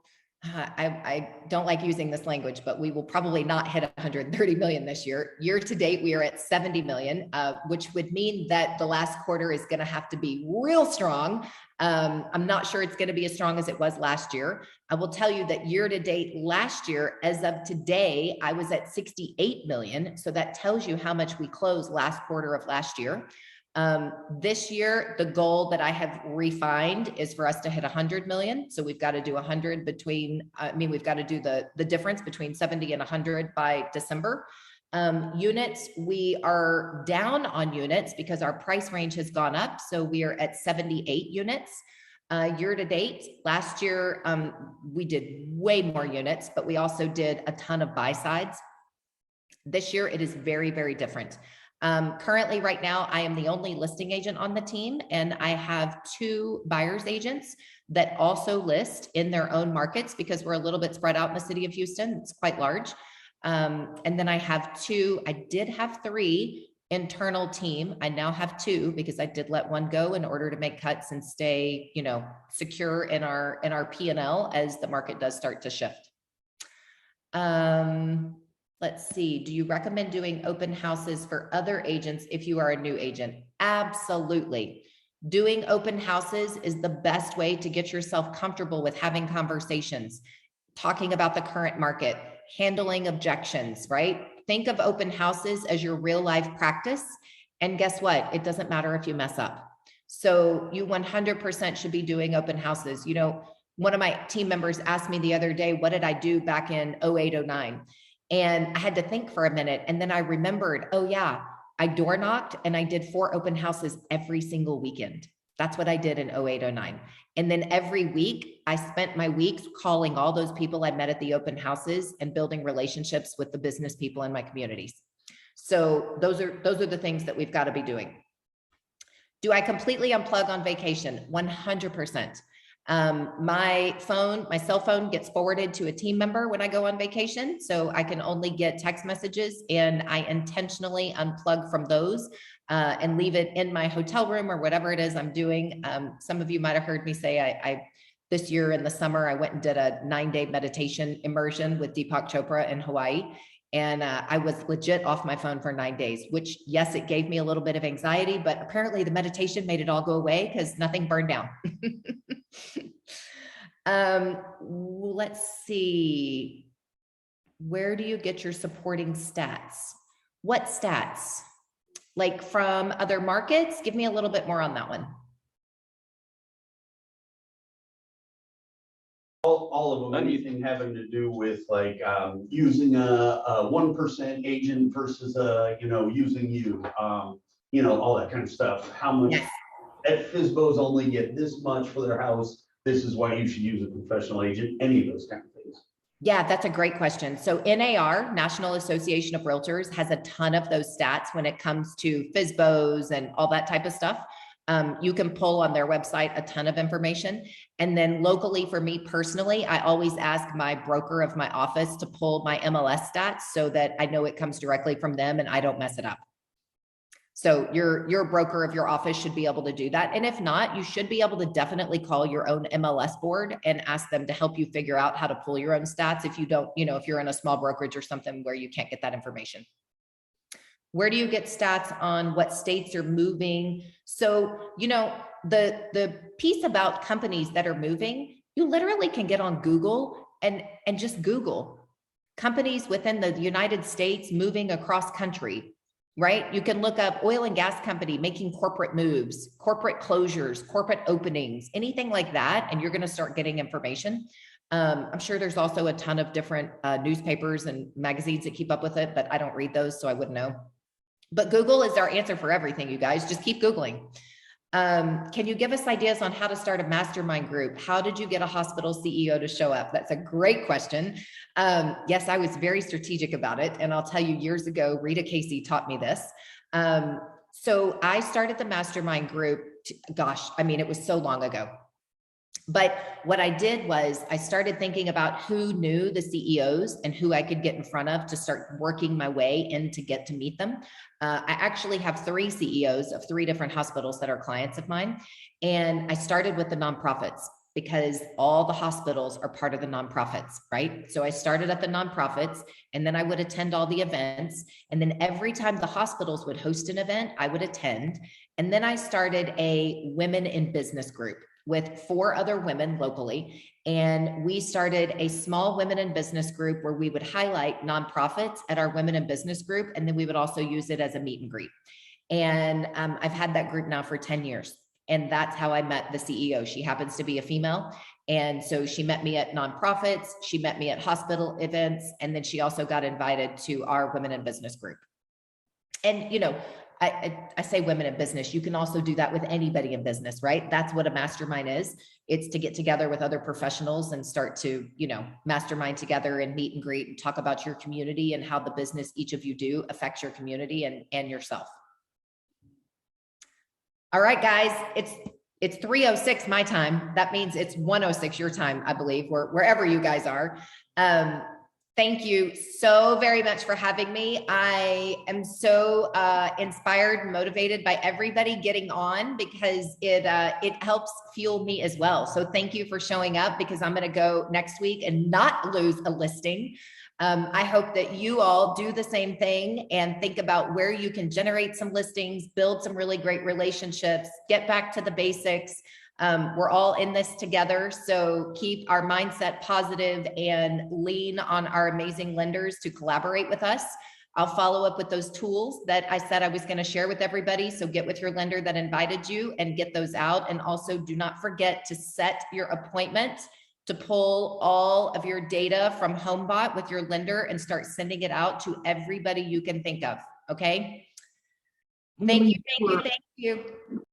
I don't like using this language, but we will probably not hit 130 million this year. Year to date, we are at 70 million, which would mean that the last quarter is going to have to be real strong. I'm not sure it's going to be as strong as it was last year. I will tell you that year to date last year, as of today, I was at 68 million. So that tells you how much we closed last quarter of last year. This year, the goal that I have refined is for us to hit 100 million. So we've got to do 100 between, we've got to do the difference between 70 and 100 by December. Units, we are down on units because our price range has gone up. So we are at 78 units. Year to date, last year, we did way more units, but we also did a ton of buy sides. This year, it is very, very different. Currently right now, I am the only listing agent on the team, and I have 2 buyer's agents that also list in their own markets because we're a little bit spread out in the city of Houston. It's quite large. And then I have 2, I did have 3 internal team. I now have 2 because I did let one go in order to make cuts and stay, secure in our P&L as the market does start to shift. Let's see. Do you recommend doing open houses for other agents if you are a new agent? Absolutely. Doing open houses is the best way to get yourself comfortable with having conversations, talking about the current market, handling objections, right? Think of open houses as your real life practice. And guess what? It doesn't matter if you mess up. So you 100% should be doing open houses. One of my team members asked me the other day, what did I do back in 08, 09? And I had to think for a minute. And then I remembered, oh yeah, I door knocked and I did 4 open houses every single weekend. That's what I did in 08, 09. And then every week I spent my weeks calling all those people I met at the open houses and building relationships with the business people in my communities. So those are the things that we've got to be doing. Do I completely unplug on vacation? 100%. My cell phone gets forwarded to a team member when I go on vacation. So I can only get text messages, and I intentionally unplug from those and leave it in my hotel room or whatever it is I'm doing. Some of you might've heard me say, I this year in the summer, I went and did a 9-day meditation immersion with Deepak Chopra in Hawaii. And I was legit off my phone for 9 days, which yes, it gave me a little bit of anxiety, but apparently the meditation made it all go away because nothing burned down. Let's see. Where do you get your supporting stats? What stats? Like from other markets? Give me a little bit more on that one. All of them, anything having to do with like using a 1% agent versus using you, all that kind of stuff. How much Yes. at FSBOs only get this much for their house. This is why you should use a professional agent. Any of those kind of things. Yeah, that's a great question. So NAR, National Association of Realtors, has a ton of those stats when it comes to FSBOs and all that type of stuff. You can pull on their website a ton of information. And then locally for me personally, I always ask my broker of my office to pull my MLS stats so that I know it comes directly from them and I don't mess it up. So your broker of your office should be able to do that. And if not, you should be able to definitely call your own MLS board and ask them to help you figure out how to pull your own stats if you don't, if you're in a small brokerage or something where you can't get that information. Where do you get stats on what states are moving? So, the piece about companies that are moving, you literally can get on Google and just Google companies within the United States moving across country, right? You can look up oil and gas company making corporate moves, corporate closures, corporate openings, anything like that. And you're going to start getting information. I'm sure there's also a ton of different newspapers and magazines that keep up with it, but I don't read those, so I wouldn't know. But Google is our answer for everything, you guys. Just keep Googling. Can you give us ideas on how to start a mastermind group? How did you get a hospital CEO to show up? That's a great question. Yes, I was very strategic about it. And I'll tell you, years ago, Rita Casey taught me this. So I started the mastermind group. It was so long ago. But what I did was I started thinking about who knew the CEOs and who I could get in front of to start working my way in to get to meet them. I actually have 3 CEOs of 3 different hospitals that are clients of mine. And I started with the nonprofits because all the hospitals are part of the nonprofits, right? So I started at the nonprofits, and then I would attend all the events. And then every time the hospitals would host an event, I would attend. And then I started a women in business group with 4 other women locally. And we started a small women in business group where we would highlight nonprofits at our women in business group. And then we would also use it as a meet and greet. And I've had that group now for 10 years. And that's how I met the CEO. She happens to be a female. And so she met me at nonprofits. She met me at hospital events. And then she also got invited to our women in business group. And, you know, I say women in business, you can also do that with anybody in business, right? That's what a mastermind is. It's to get together with other professionals and start to, you know, mastermind together and meet and greet and talk about your community and how the business each of you do affects your community and yourself. All right, guys, it's 3:06 my time. That means it's 1:06 your time, I believe, wherever you guys are. Thank you so very much for having me. I am so inspired and motivated by everybody getting on, because it helps fuel me as well. So thank you for showing up, because I'm going to go next week and not lose a listing. I hope that you all do the same thing and think about where you can generate some listings, build some really great relationships, get back to the basics. We're all in this together, so keep our mindset positive and lean on our amazing lenders to collaborate with us. I'll follow up with those tools that I said I was going to share with everybody. So get with your lender that invited you and get those out. And also do not forget to set your appointment to pull all of your data from HomeBot with your lender and start sending it out to everybody you can think of. Okay. Thank you. Thank you. Thank you.